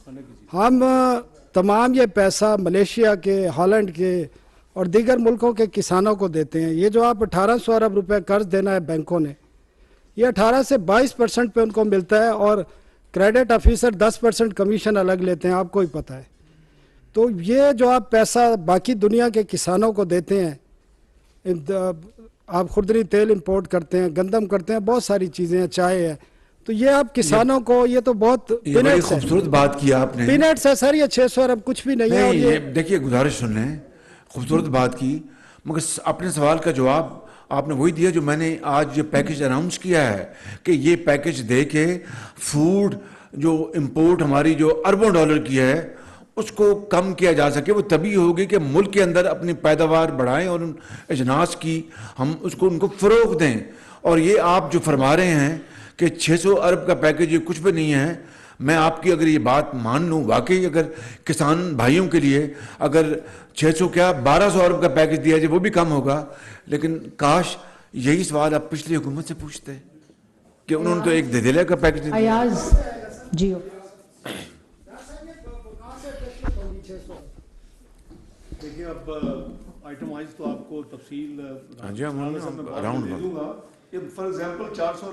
[SPEAKER 2] ہم تمام یہ پیسہ ملیشیا کے، ہالینڈ کے اور دیگر ملکوں کے کسانوں کو دیتے ہیں. یہ جو آپ 1800 ارب روپے قرض دینا ہے بینکوں نے، یہ 18 سے 22% پہ ان کو ملتا ہے، اور کریڈٹ آفیسر 10% کمیشن الگ لیتے ہیں، آپ کو ہی پتہ ہے. تو یہ جو آپ پیسہ باقی دنیا کے کسانوں کو دیتے ہیں، آپ خوردنی تیل امپورٹ کرتے ہیں، گندم کرتے ہیں، بہت ساری چیزیں ہیں، چائے ہے، تو یہ آپ کسانوں کو، یہ تو بہت
[SPEAKER 1] بڑی خوبصورت بات کی آپ نے.
[SPEAKER 2] پینٹس ہے سر، یہ 600 ارب کچھ بھی نہیں ہے. اور
[SPEAKER 1] یہ دیکھیے، گزارش سن لیں، خوبصورت بات کی، مگر اپنے سوال کا جواب آپ نے وہی دیا جو میں نے آج یہ پیکج اناؤنس کیا ہے کہ یہ پیکج دے کے فوڈ جو امپورٹ ہماری جو اربوں ڈالر کی ہے اس کو کم کیا جا سکے. وہ تبھی ہوگی کہ ملک کے اندر اپنی پیداوار بڑھائیں اور ان اجناس کی ہم ان کو فروغ دیں. اور یہ آپ جو فرما رہے ہیں کہ 600 ارب کا پیکج یہ کچھ بھی نہیں ہے، میں آپ کی اگر یہ بات مان لوں، واقعی اگر کسان بھائیوں کے لیے اگر 600 کیا 1200 ارب کا پیکج دیا جائے وہ بھی کم ہوگا. لیکن کاش یہی سوال آپ پچھلی حکومت سے پوچھتے کہ انہوں نے تو ایک دھیلے کا پیکج دیا.
[SPEAKER 4] Ayaz Jio.
[SPEAKER 6] دیکھیے اب آئٹم وائز تو آپ کو تفصیل
[SPEAKER 1] راؤنڈ
[SPEAKER 6] دے دوں گا. فار ایگزامپل 400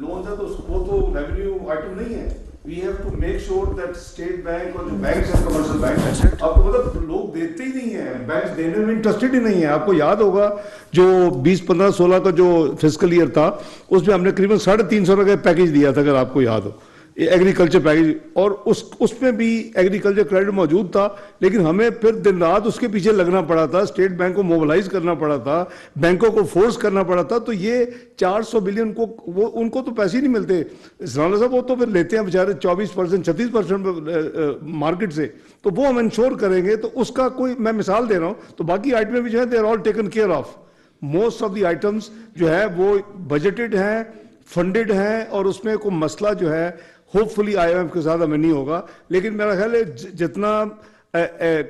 [SPEAKER 6] لونز ہے تو وہ تو ریونیو آئٹم نہیں ہے. We have to make sure that state bank اور جو بینکس ہیں کمرشل بینک، آپ کو مطلب لوگ دیتے ہی نہیں ہیں، بینکس دینے میں انٹرسٹڈ ہی نہیں ہے. آپ کو یاد ہوگا جو 2015-16 کا جو فسکل ایئر تھا اس میں ہم نے قریباً 350 کا پیکج دیا تھا، اگر آپ کو یاد ہو، ایگریکلچر پیکج، اور اس میں بھی ایگریکلچر کریڈٹ موجود تھا. لیکن ہمیں پھر دن رات اس کے پیچھے لگنا پڑا تھا، اسٹیٹ بینک کو موبلائز کرنا پڑا تھا، بینکوں کو فورس کرنا پڑا تھا. تو یہ 400 بلین کو ان کو تو پیسے ہی نہیں ملتے. اسلام صاحب وہ تو پھر لیتے ہیں بیچارے 24%, 36% مارکیٹ سے. تو وہ ہم انشور کریں گے. تو اس کا کوئی میں مثال دے رہا ہوں. تو باقی آئٹمیں بھی جو ہے they are all taken care of. Most of the items جو ہے وہ بجٹڈ ہیں، فنڈڈ ہیں، اور اس میں کوئی مسئلہ جو ہے ہوپ فلی IMF کے ساتھ ہمیں نہیں ہوگا. لیکن میرا خیال ہے جتنا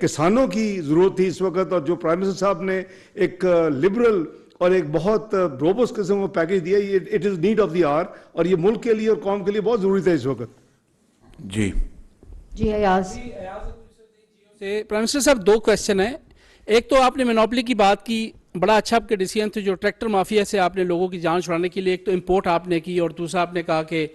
[SPEAKER 6] کسانوں کی ضرورت تھی اس وقت، اور جو پرائم منسٹر صاحب نے ایک لبرل اور ایک بہت روبس قسم کا پیکج دیا، یہ it is need of the hour, اور یہ ملک کے لیے اور قوم کے لیے بہت ضروری تھا اس وقت.
[SPEAKER 1] جی
[SPEAKER 4] Ayaz.
[SPEAKER 7] پرائم منسٹر صاحب 2 کویسچن ہیں. ایک تو آپ نے مینوپلی کی بات کی، بڑا اچھا آپ کے ڈیسیژن تھے جو ٹریکٹر مافیا سے آپ نے لوگوں کی جان چھڑانے کے لیے ایک تو امپورٹ آپ نے کی، اور دوسرا آپ نے کہا کہ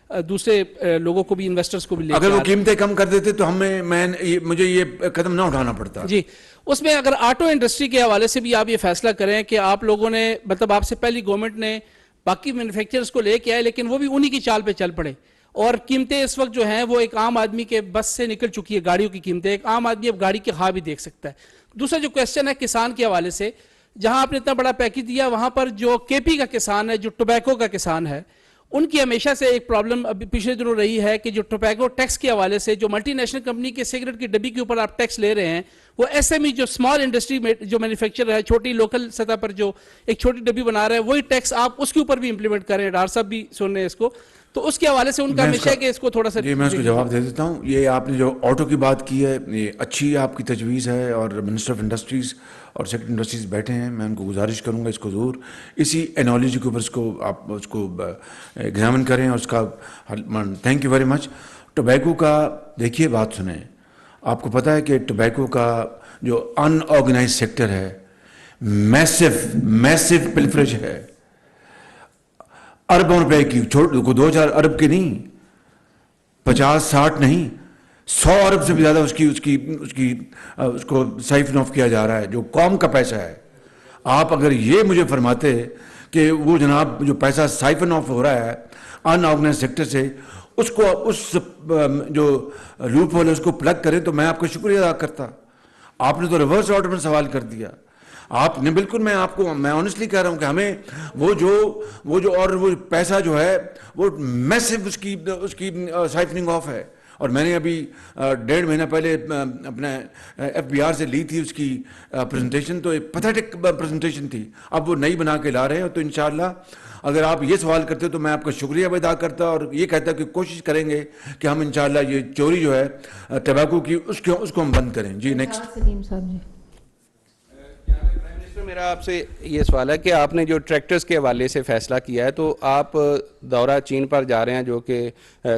[SPEAKER 7] دوسرے لوگوں کو بھی، انویسٹرز کو بھی لے کے
[SPEAKER 1] اگر وہ قیمتیں کم کر دیتے تو مجھے یہ قدم نہ اٹھانا پڑتا.
[SPEAKER 7] جی اس میں اگر آٹو انڈسٹری کے حوالے سے بھی آپ یہ فیصلہ کریں کہ آپ لوگوں نے مطلب آپ سے پہلی گورنمنٹ نے باقی مینوفیکچررز کو لے کے آئے، لیکن وہ بھی انہی کی چال پہ چل پڑے، اور قیمتیں اس وقت جو ہیں وہ ایک عام آدمی کے بس سے نکل چکی ہے. گاڑیوں کی قیمتیں، ایک عام آدمی اب گاڑی کے خواہ بھی دیکھ سکتا ہے. دوسرا جو کویسچن ہے کسان کے حوالے سے، جہاں آپ نے اتنا بڑا پیکج دیا، وہاں پر جو KP کا کسان ہے، جو ٹوبیکو کا کسان ہے، ان کی ہمیشہ سے ایک پرابلم ابھی پچھلے دنوں رہی ہے کہ جو ٹوبیکو ٹیکس کے حوالے سے جو ملٹی نیشنل کمپنی کے سگریٹ کی ڈبی کے اوپر آپ ٹیکس لے رہے ہیں، وہ SME جو اسمال انڈسٹری میں جو مینوفیکچر ہے، چھوٹی لوکل سطح پر جو ایک چھوٹی ڈبی بنا رہا ہے، وہی ٹیکس آپ اس کے اوپر بھی امپلیمنٹ کریں. ڈار صاحب بھی سن رہے ہیں اس کو. تو اس کے حوالے سے ان کا ہمیشہ ہے کہ اس کو تھوڑا سا
[SPEAKER 1] جی میں اس کو جواب دے دیتا ہوں. یہ آپ نے جو آٹو کی بات کی ہے یہ اچھی آپ کی تجویز ہے, اور منسٹر آف انڈسٹریز اور سیکٹری انڈسٹریز بیٹھے ہیں, میں ان کو گزارش کروں گا اس کو ضرور اسی انالوجی کے اوپر اس کو آپ اس کو ایگزامن کریں اور اس کا thank you very much. Tobacco کا دیکھیے بات سنیں, آپ کو پتہ ہے کہ ٹوبیکو کا جو ان آرگنائز سیکٹر ہے میسو پلفریج ہے, اربوں روپے کی, چھوٹ 2-4 ارب کی نہیں, 50-60 نہیں, 100 ارب سے بھی زیادہ اس کو سائفن آف کیا جا رہا ہے جو قوم کا پیسہ ہے. آپ اگر یہ مجھے فرماتے کہ وہ جناب جو پیسہ سائفن آف ہو رہا ہے ان آرگنائز سیکٹر سے اس کو اس جو لوپ ہول ہے اس کو پلگ کریں تو میں آپ کا شکریہ ادا کرتا. آپ نے تو ریورس آرڈر میں سوال کر دیا. آپ نے بالکل, میں آنیسٹلی کہہ رہا ہوں کہ ہمیں وہ جو پیسہ جو ہے وہ میسو اس کی سائفننگ آف ہے. اور میں نے ابھی 1.5 مہینہ پہلے اپنے FBR سے لی تھی اس کی پریزنٹیشن, تو ایک پیتھیٹک پریزنٹیشن تھی. اب وہ نئی بنا کے لا رہے ہیں, تو انشاءاللہ اگر آپ یہ سوال کرتے تو میں آپ کا شکریہ ادا کرتا اور یہ کہتا کہ کوشش کریں گے کہ ہم انشاءاللہ یہ چوری جو ہے ٹبیکو کی اس کو ہم بند کریں. جی نیکسٹ.
[SPEAKER 4] سلیم صاحب جی.
[SPEAKER 8] میرا آپ سے یہ سوال ہے کہ آپ نے جو ٹریکٹرز کے حوالے سے فیصلہ کیا ہے, تو آپ دورہ چین پر جا رہے ہیں جو کہ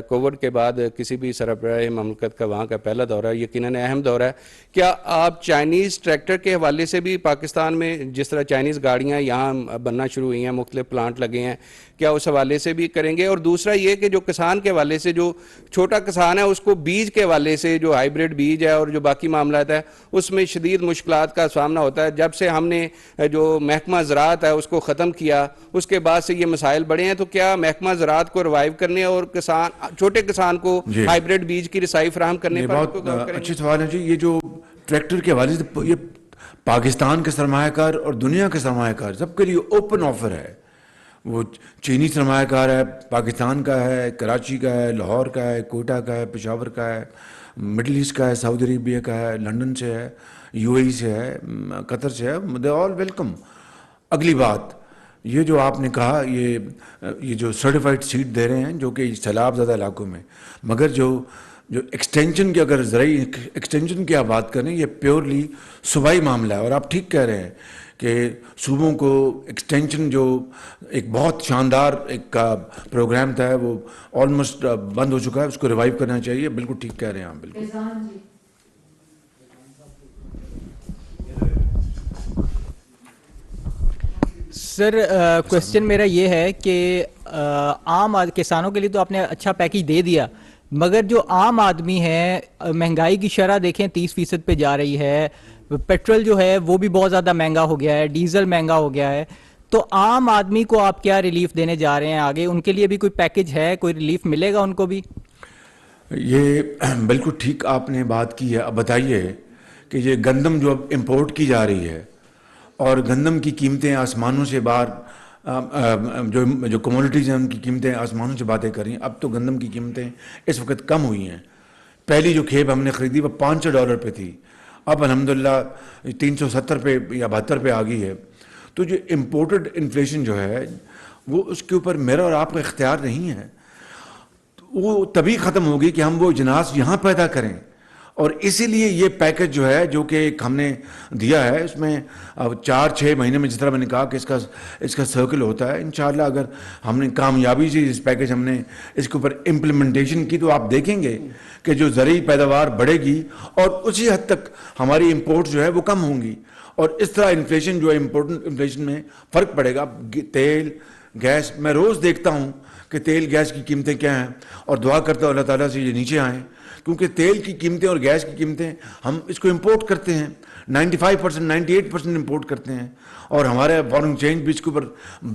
[SPEAKER 8] کووڈ کے بعد کسی بھی سربراہ مملکت کا وہاں کا پہلا دورہ ہے, یقیناً اہم دورہ ہے. کیا آپ چائنیز ٹریکٹر کے حوالے سے بھی پاکستان میں جس طرح چائنیز گاڑیاں یہاں بننا شروع ہوئی ہیں, مختلف پلانٹ لگے ہیں, کیا اس حوالے سے بھی کریں گے؟ اور دوسرا یہ کہ جو کسان کے حوالے سے, جو چھوٹا کسان ہے اس کو بیج کے حوالے سے, جو ہائیبریڈ بیج ہے اور جو باقی معاملات ہے اس میں شدید مشکلات کا سامنا ہوتا ہے. جب سے ہم نے جو محکمہ زراعت ہے اس کو ختم کیا اس کے بعد سے یہ مسائل بڑھے ہیں, تو کیا محکمہ زراعت کو ریوائیو کرنے اور چھوٹے کسان کو ہائیبریڈ بیج کی رسائی فراہم کرنے پر
[SPEAKER 1] بہت اچھی سوال ہے جی. یہ جو ٹریکٹر کے حوالے سے یہ پاکستان کے سرمایہ کار اور دنیا کے سرمایہ کار سب کے لیے اوپن آفر ہے. وہ چینی سرمایہ کار ہے, پاکستان کا ہے, کراچی کا ہے, لاہور کا ہے, کوئٹہ کا ہے, پشاور کا ہے, مڈل ایسٹ کا ہے, سعودی عربیہ کا ہے, لنڈن سے ہے, UAE سے ہے, قطر سے ہے, دے آل ویلکم. اگلی بات یہ جو آپ نے کہا یہ جو سرٹیفائڈ سیڈ دے رہے ہیں جو کہ سیلاب زدہ علاقوں میں, مگر جو ایکسٹینشن کی, اگر زرعی ایکسٹینشن کی آپ بات کریں, یہ پیورلی صوبائی معاملہ ہے. اور آپ ٹھیک کہہ رہے ہیں کہ صوبوں کو ایکسٹینشن جو ایک بہت شاندار ایک پروگرام تھا وہ آلموسٹ بند ہو چکا ہے, اس کو ریوائیو کرنا چاہیے. بالکل ٹھیک کہہ رہے ہیں آپ. بالکل
[SPEAKER 9] سر کوشچن میرا یہ ہے کہ عام کسانوں کے لیے تو آپ نے اچھا پیکیج دے دیا, مگر جو عام آدمی ہے مہنگائی کی شرح دیکھیں 30% پہ جا رہی ہے, پیٹرول جو ہے وہ بھی بہت زیادہ مہنگا ہو گیا ہے, ڈیزل مہنگا ہو گیا ہے, تو عام آدمی کو آپ کیا ریلیف دینے جا رہے ہیں آگے؟ ان کے لیے بھی کوئی پیکیج ہے, کوئی ریلیف ملے گا ان کو بھی؟
[SPEAKER 1] یہ بالکل ٹھیک آپ نے بات کی ہے. اب بتائیے کہ یہ گندم جو اب امپورٹ کی جا رہی ہے اور گندم کی قیمتیں آسمانوں سے باہر, جو کموڈیٹیز ہیں ان کی قیمتیں آسمانوں سے باتیں کر رہی ہیں. اب تو گندم کی قیمتیں اس وقت کم ہوئی ہیں. پہلی جو کھیپ ہم نے خریدی وہ $500 پہ تھی, اب الحمدللہ 370 پہ یا 72 پہ آ گئی ہے. تو جو امپورٹڈ انفلیشن جو ہے وہ اس کے اوپر میرا اور آپ کا اختیار نہیں ہے. وہ تبھی ختم ہوگی کہ ہم وہ اجناس یہاں پیدا کریں. اور اسی لیے یہ پیکج جو ہے جو کہ ہم نے دیا ہے اس میں 4-6 مہینے میں, جس طرح میں نے کہا کہ اس کا سرکل ہوتا ہے. انشاءاللہ اگر ہم نے کامیابی سے اس پیکج ہم نے اس کے اوپر امپلیمنٹیشن کی تو آپ دیکھیں گے کہ جو زرعی پیداوار بڑھے گی اور اسی حد تک ہماری امپورٹ جو ہے وہ کم ہوں گی. اور اس طرح انفلیشن جو ہے امپورٹنٹ انفلیشن میں فرق پڑے گا. تیل گیس, میں روز دیکھتا ہوں کہ تیل گیس کی قیمتیں کیا ہیں اور دعا کرتا ہوں اللہ تعالیٰ سے یہ نیچے آئیں, کیونکہ تیل کی قیمتیں اور گیس کی قیمتیں ہم اس کو امپورٹ کرتے ہیں 95% 98% امپورٹ کرتے ہیں, اور ہمارے فارن ایکسچینج بھی اس کے اوپر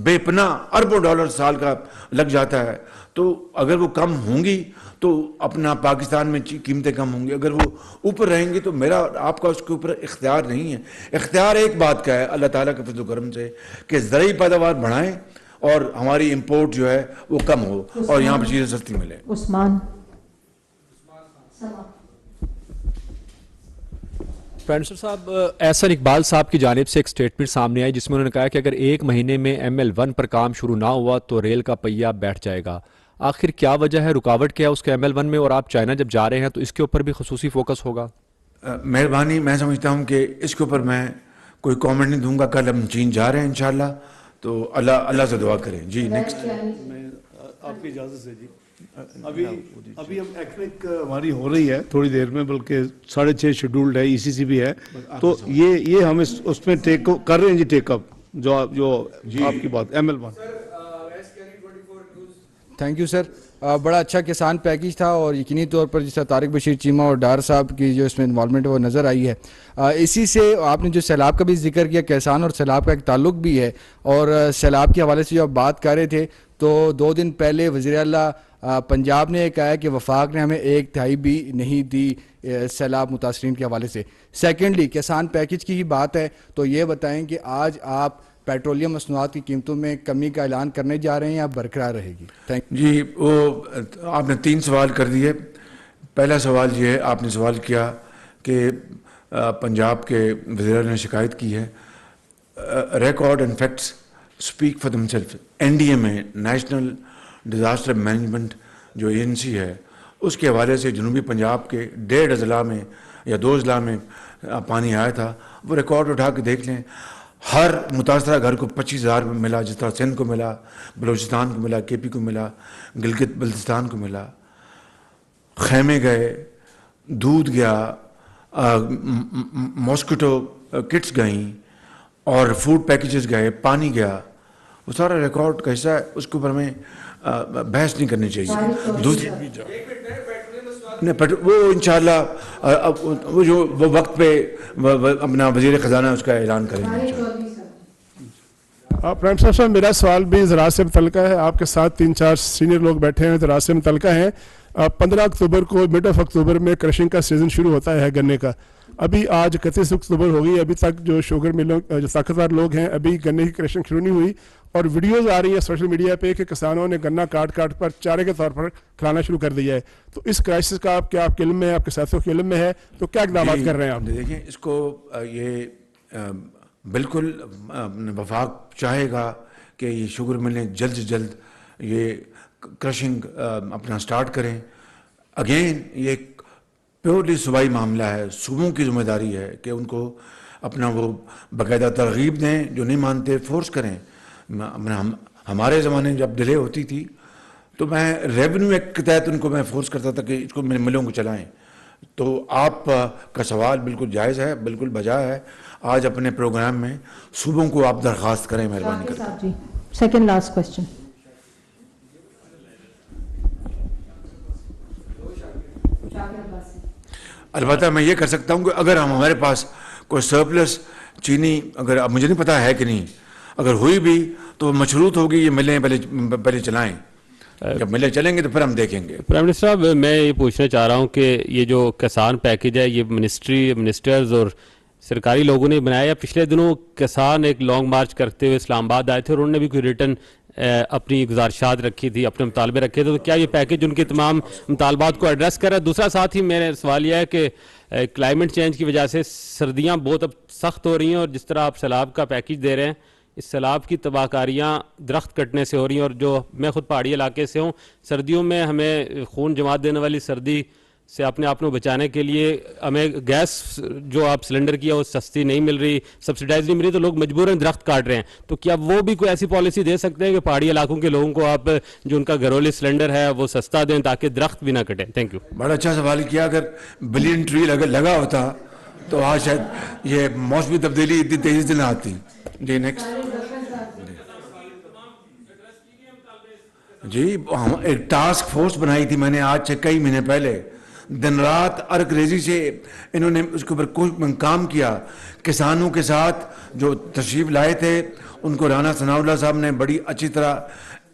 [SPEAKER 1] بے پناہ اربوں ڈالر سال کا لگ جاتا ہے. تو اگر وہ کم ہوں گی تو اپنا پاکستان میں قیمتیں کم ہوں گی, اگر وہ اوپر رہیں گی تو میرا آپ کا اس کے اوپر اختیار نہیں ہے. اختیار ایک بات کا ہے اللہ تعالیٰ کے فضل و کرم سے کہ زرعی پیداوار بڑھائیں اور ہماری امپورٹ جو ہے وہ کم ہو اور یہاں پہ چیزیں سستی ملیں.
[SPEAKER 4] عثمان
[SPEAKER 10] پروفیسر صاحب, احسن اقبال صاحب کی جانب سے ایک سٹیٹمنٹ سامنے آئی جس میں انہوں نے کہا کہ اگر 1 مہینے میں ML1 پر کام شروع نہ ہوا تو ریل کا پہیہ بیٹھ جائے گا. آخر کیا وجہ ہے, رکاوٹ کیا ہے اس کے ML1 میں, اور آپ چائنا جب جا رہے ہیں تو اس کے اوپر بھی خصوصی فوکس ہوگا؟
[SPEAKER 1] مہربانی, میں سمجھتا ہوں کہ اس کے اوپر میں کوئی کامنٹ نہیں دوں گا. کل ہم چین جا رہے ہیں انشاءاللہ, تو اللہ سے دعا کریں. جی نیکسٹ.
[SPEAKER 6] آپ کی اجازت سے جی, ابھی ہم ایکنک ہماری ہو رہی ہے تھوڑی دیر میں, بلکہ 6:30 شیڈولڈ ہے, ECC بھی ہے, تو یہ ہم اس میں ٹیک کر رہے ہیں جی, ٹیک اپ جو آپ کی بات ML1.
[SPEAKER 11] Thank you sir. بڑا اچھا کسان پیکیج تھا, اور یقینی طور پر جس طرح طارق بشیر چیمہ اور ڈار صاحب کی جو اس میں انوالومنٹ ہے وہ نظر آئی ہے. اسی سے آپ نے جو سیلاب کا بھی ذکر کیا, کسان اور سیلاب کا ایک تعلق بھی ہے, اور سیلاب کے حوالے سے جو آپ بات کر رہے تھے, تو 2 دن پہلے وزیر اعلیٰ پنجاب نے کہا ہے کہ وفاق نے ہمیں 1/3 بھی نہیں دی سیلاب متاثرین کے حوالے سے. سیکنڈلی کسان پیکیج کی ہی بات ہے, تو یہ بتائیں کہ آج آپ پیٹرولیم مصنوعات کی قیمتوں میں کمی کا اعلان کرنے جا رہے ہیں یا برقرار رہے گی؟
[SPEAKER 1] جی, وہ آپ نے 3 سوال کر دیے. پہلا سوال یہ ہے, آپ نے سوال کیا کہ پنجاب کے وزیر اعلیٰ نے شکایت کی ہے. Record and facts speak for them self. NDA میں نیشنل ڈیزاسٹر مینجمنٹ جو ایجنسی ہے, اس کے حوالے سے جنوبی پنجاب کے 1.5 اضلاع میں یا 2 اضلاع میں پانی آیا تھا. وہ ریکارڈ اٹھا کے دیکھ لیں. ہر متاثرہ گھر کو 25,000 ملا, جس طرح سندھ کو ملا, بلوچستان کو ملا, KP کو ملا, گلگت بلتستان کو ملا. خیمے گئے, دودھ گیا, ماسکیٹو کٹس گئیں, اور فوڈ پیکیجز گئے, پانی گیا. وہ سارا ریکارڈ کا حصہ ہے, اس کے اوپر ہمیں بحث نہیں کرنی چاہیے. دوسری وہ انشاءاللہ وہ وقت پہ اپنا وزیر خزانہ اس کا اعلان کریں گے.
[SPEAKER 12] پرائم صاحب, میرا سوال بھی زراعت سے متعلقہ ہے. آپ کے ساتھ 3-4 سینئر لوگ بیٹھے ہیں, زراعت سے متعلقہ ہیں. 15 اکتوبر کو, مڈ آف اکتوبر میں کرشنگ کا سیزن شروع ہوتا ہے گنے کا. ابھی آج 31 اکتوبر ہو گئی, ابھی تک جو شوگر ملوں, جو طاقتور لوگ ہیں, ابھی گنے کی کرشنگ شروع نہیں ہوئی, اور ویڈیوز آ رہی ہیں سوشل میڈیا پہ کہ کسانوں نے گنا کاٹ پر چارے کے طور پر کھلانا شروع کر دیا ہے. تو اس کرائسس کا کیا آپ کے علم میں ہے, آپ کے ساتھیوں کے علم میں ہے, تو کیا اقدامات کر رہے ہیں آپ؟
[SPEAKER 1] دیکھیں, اس کو یہ بالکل وفاق چاہے گا کہ یہ شوگر ملیں جلد سے جلد یہ کرشنگ اپنا سٹارٹ کریں. اگین یہ پیورلی صوبائی معاملہ ہے, صوبوں کی ذمہ داری ہے کہ ان کو اپنا وہ باقاعدہ ترغیب دیں, جو نہیں مانتے فورس کریں. ہمارے زمانے جب ڈیلے ہوتی تھی تو میں ریونیو ایکٹ کے تحت ان کو میں فورس کرتا تھا کہ اس کو ملوں کو چلائیں. تو آپ کا سوال بالکل جائز ہے, بالکل بجا ہے. آج اپنے پروگرام میں صوبوں کو آپ درخواست کریں, مہربانی کریں.
[SPEAKER 4] جی, سیکنڈ لاسٹ کوسچن.
[SPEAKER 1] البتہ میں یہ کر سکتا ہوں کہ اگر ہمارے پاس کوئی سرپلس چینی, اگر اب مجھے نہیں پتا ہے کہ نہیں, اگر ہوئی بھی تو مشروط ہوگی یہ ملیں پہلے چلائیں. جب ملیں چلیں گے تو پھر ہم دیکھیں گے.
[SPEAKER 10] پرائم منسٹر صاحب, میں یہ پوچھنا چاہ رہا ہوں کہ یہ جو کسان پیکیج ہے, یہ منسٹرز اور سرکاری لوگوں نے بنایا, یا پچھلے دنوں کسان ایک لانگ مارچ کرتے ہوئے اسلام آباد آئے تھے اور انہوں نے بھی کوئی ریٹن اپنی گزارشات رکھی تھی, اپنے مطالبے رکھے تھے, تو کیا یہ پیکیج ان کے تمام مطالبات کو ایڈریس کر رہا ہے؟ دوسرا ساتھ ہی میرا سوال یہ ہے کہ کلائمیٹ چینج کی وجہ سے سردیاں بہت اب سخت ہو رہی ہیں, اور جس طرح آپ سیلاب کا پیکیج دے رہے ہیں, اس سیلاب کی تباہ کاریاں درخت کٹنے سے ہو رہی ہیں, اور جو میں خود پہاڑی علاقے سے ہوں, سردیوں میں ہمیں خون جما دینے والی سردی سے اپنے آپ کو بچانے کے لیے ہمیں گیس جو آپ سلنڈر کی ہے وہ سستی نہیں مل رہی, سبسیڈائز نہیں مل رہی, تو لوگ مجبوراً درخت کاٹ رہے ہیں. تو کیا وہ بھی کوئی ایسی پالیسی دے سکتے ہیں کہ پہاڑی علاقوں کے لوگوں کو آپ جو ان کا گھریلو سلنڈر ہے وہ سستا دیں تاکہ درخت بھی نہ کٹیں؟ Thank you.
[SPEAKER 1] بڑا اچھا سوال کیا. اگر بلین ٹری لگا ہوتا تو آج شاید یہ موسمی تبدیلی اتنی تیزی سے نہ آتی. جی نیکسٹ. جی, ایک ٹاسک فورس بنائی تھی میں نے آج سے کئی مہینے پہلے, دن رات ارک ریزی سے انہوں نے اس کے اوپر کام کیا. کسانوں کے ساتھ جو تشریف لائے تھے ان کو رانا ثناء اللہ صاحب نے بڑی اچھی طرح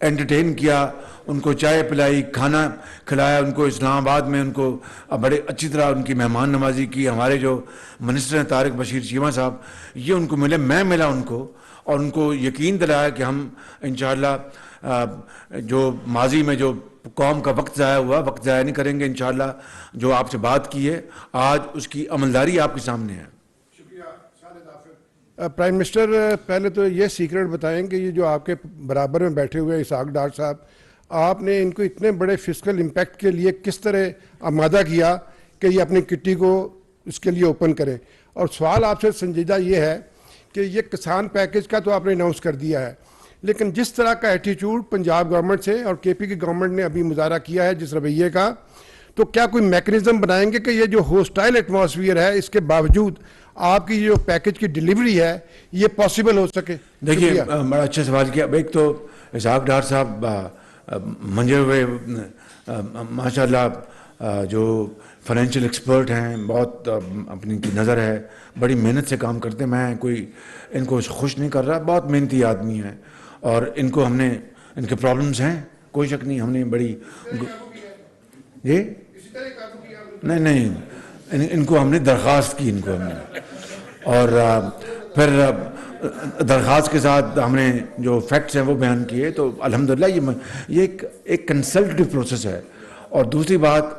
[SPEAKER 1] انٹرٹین کیا, ان کو چائے پلائی, کھانا کھلایا, ان کو اسلام آباد میں ان کو بڑے اچھی طرح ان کی مہمان نوازی کی. ہمارے جو منسٹر ہیں طارق بشیر چیمہ صاحب, یہ ان کو ملے, میں ملا ان کو, اور ان کو یقین دلایا کہ ہم انشاءاللہ جو ماضی میں جو قوم کا وقت ضائع ہوا, وقت ضائع نہیں کریں گے انشاءاللہ. جو آپ سے بات کی ہے آج اس کی عملداری آپ کے سامنے ہے.
[SPEAKER 12] پرائم منسٹر, پہلے تو یہ سیکرٹ بتائیں کہ یہ جو آپ کے برابر میں بیٹھے ہوئے اسحاق ڈار صاحب,
[SPEAKER 13] آپ نے ان کو اتنے بڑے فسکل امپیکٹ کے لیے کس طرح آمادہ کیا کہ یہ اپنی کٹی کو اس کے لیے اوپن کریں؟ اور سوال آپ سے سنجیدہ یہ ہے کہ یہ کسان پیکج کا تو آپ نے اناؤنس کر دیا ہے، لیکن جس طرح کا ایٹیچیوڈ پنجاب گورنمنٹ سے اور کے پی کی گورنمنٹ نے ابھی مظاہرہ کیا ہے جس رویے کا، تو کیا کوئی میکنزم بنائیں گے کہ یہ جو ہوسٹائل ایٹماسفیئر ہے اس کے باوجود آپ کی جو پیکج کی ڈیلیوری ہے یہ پاسبل ہو سکے؟
[SPEAKER 1] دیکھیے بڑا اچھا سوال کیا. ایک تو اسحاق ڈار صاحب منجے ہوئے ماشاء اللہ جو فائنینشیل ایکسپرٹ ہیں، بہت اپنی کی نظر ہے، بڑی محنت سے کام کرتے ہیں. میں کوئی ان کو خوش نہیں کر رہا، بہت محنتی آدمی ہیں اور ان کو ہم نے ان کے پرابلمز ہیں، کوئی شک نہیں. ہم نے بڑی جی نہیں ان کو ہم نے درخواست کی، ان کو ہم نے، اور پھر درخواست کے ساتھ ہم نے جو فیکٹس ہیں وہ بیان کیے. تو الحمدللہ یہ ایک کنسلٹیو پروسیس ہے. اور دوسری بات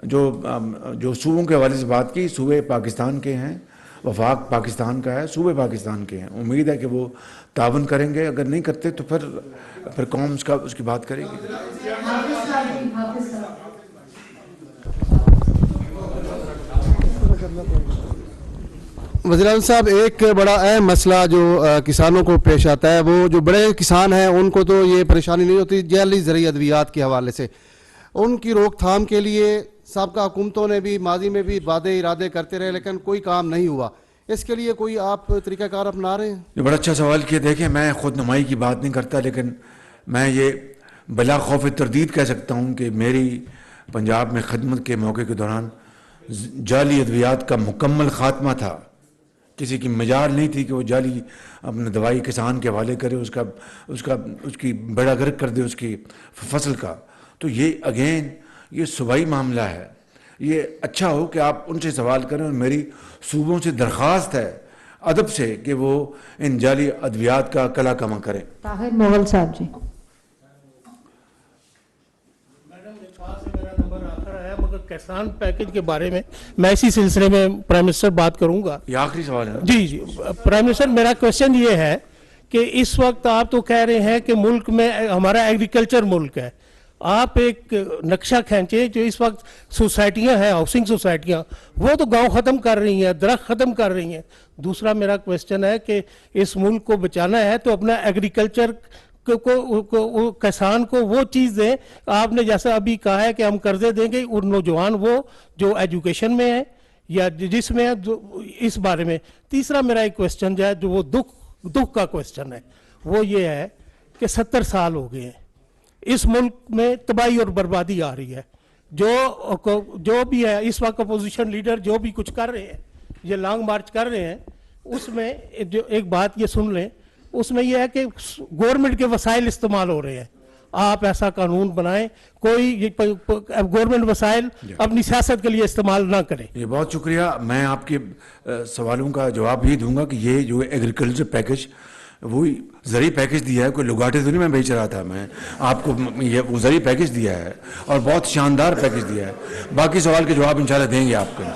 [SPEAKER 1] جو صوبوں کے حوالے سے بات کی، صوبے پاکستان کے ہیں، وفاق پاکستان کا ہے، صوبے پاکستان کے ہیں. امید ہے کہ وہ تعاون کریں گے، اگر نہیں کرتے تو پھر قوم اس کی بات کرے گی.
[SPEAKER 14] وزیر اعظم صاحب، ایک بڑا اہم مسئلہ جو کسانوں کو پیش آتا ہے، وہ جو بڑے کسان ہیں ان کو تو یہ پریشانی نہیں ہوتی، جعلی زرعی ادویات کے حوالے سے ان کی روک تھام کے لیے سابقہ حکومتوں نے بھی ماضی میں بھی وعدے ارادے کرتے رہے لیکن کوئی کام نہیں ہوا. اس کے لیے کوئی آپ طریقہ کار اپنا رہے ہیں؟
[SPEAKER 1] یہ بڑا اچھا سوال کیا. دیکھیں میں خود نمائی کی بات نہیں کرتا، لیکن میں یہ بلا خوف تردید کہہ سکتا ہوں کہ میری پنجاب میں خدمت کے موقع کے دوران جعلی ادویات کا مکمل خاتمہ تھا. کسی کی مجال نہیں تھی کہ وہ جعلی اپنے دوائی کسان کے حوالے کرے، اس کی بیڑا غرق کر دے اس کی فصل کا. تو یہ اگین یہ صوبائی معاملہ ہے. یہ اچھا ہو کہ آپ ان سے سوال کریں، اور میری صوبوں سے درخواست ہے ادب سے کہ وہ ان جعلی ادویات کا کلا کما کریں.
[SPEAKER 4] طاہر مغل صاحب جی.
[SPEAKER 15] مگر کسان پیکج کے بارے میں اسی سلسلے میں پرائم منسٹر بات کروں گا.
[SPEAKER 1] یہ آخری سوال ہے.
[SPEAKER 15] جی پرائم منسٹر، میرا کوشچن یہ ہے کہ اس وقت آپ تو کہہ رہے ہیں کہ ملک میں ہمارا ایگریکلچر ملک ہے. آپ ایک نقشہ کھینچیں جو اس وقت سوسائٹیاں ہیں، ہاؤسنگ سوسائٹیاں، وہ تو گاؤں ختم کر رہی ہیں، درخت ختم کر رہی ہیں. دوسرا میرا کوشچن ہے کہ اس ملک کو بچانا ہے تو اپنا ایگریکلچر کو کسان کو وہ چیز دیں. آپ نے جیسا ابھی کہا ہے کہ ہم قرضے دیں گے، اور نوجوان وہ جو ایجوکیشن میں ہے یا جس میں ہے، اس بارے میں. تیسرا میرا ایک کوشچن جو ہے، جو وہ دکھ کا کوشچن ہے، وہ یہ ہے کہ 70 سال ہو گئے ہیں، اس ملک میں تباہی اور بربادی آ رہی ہے. جو بھی ہے اس وقت اپوزیشن لیڈر جو بھی کچھ کر رہے ہیں، یہ لانگ مارچ کر رہے ہیں، اس میں جو ایک بات یہ سن لیں، اس میں یہ ہے کہ گورنمنٹ کے وسائل استعمال ہو رہے ہیں. آپ ایسا قانون بنائیں کوئی گورنمنٹ وسائل اپنی سیاست کے لیے استعمال نہ کرے.
[SPEAKER 1] یہ بہت شکریہ. میں آپ کے سوالوں کا جواب یہ دوں گا کہ یہ جو ایگریکلچر پیکج وہی زرعی پیکج دیا ہے، کوئی لگاٹے تو نہیں میں بیچ رہا تھا. میں آپ کو یہ وہ زرعی پیکج دیا ہے اور بہت شاندار پیکج دیا ہے. باقی سوال کے جواب انشاءاللہ دیں گے آپ کو.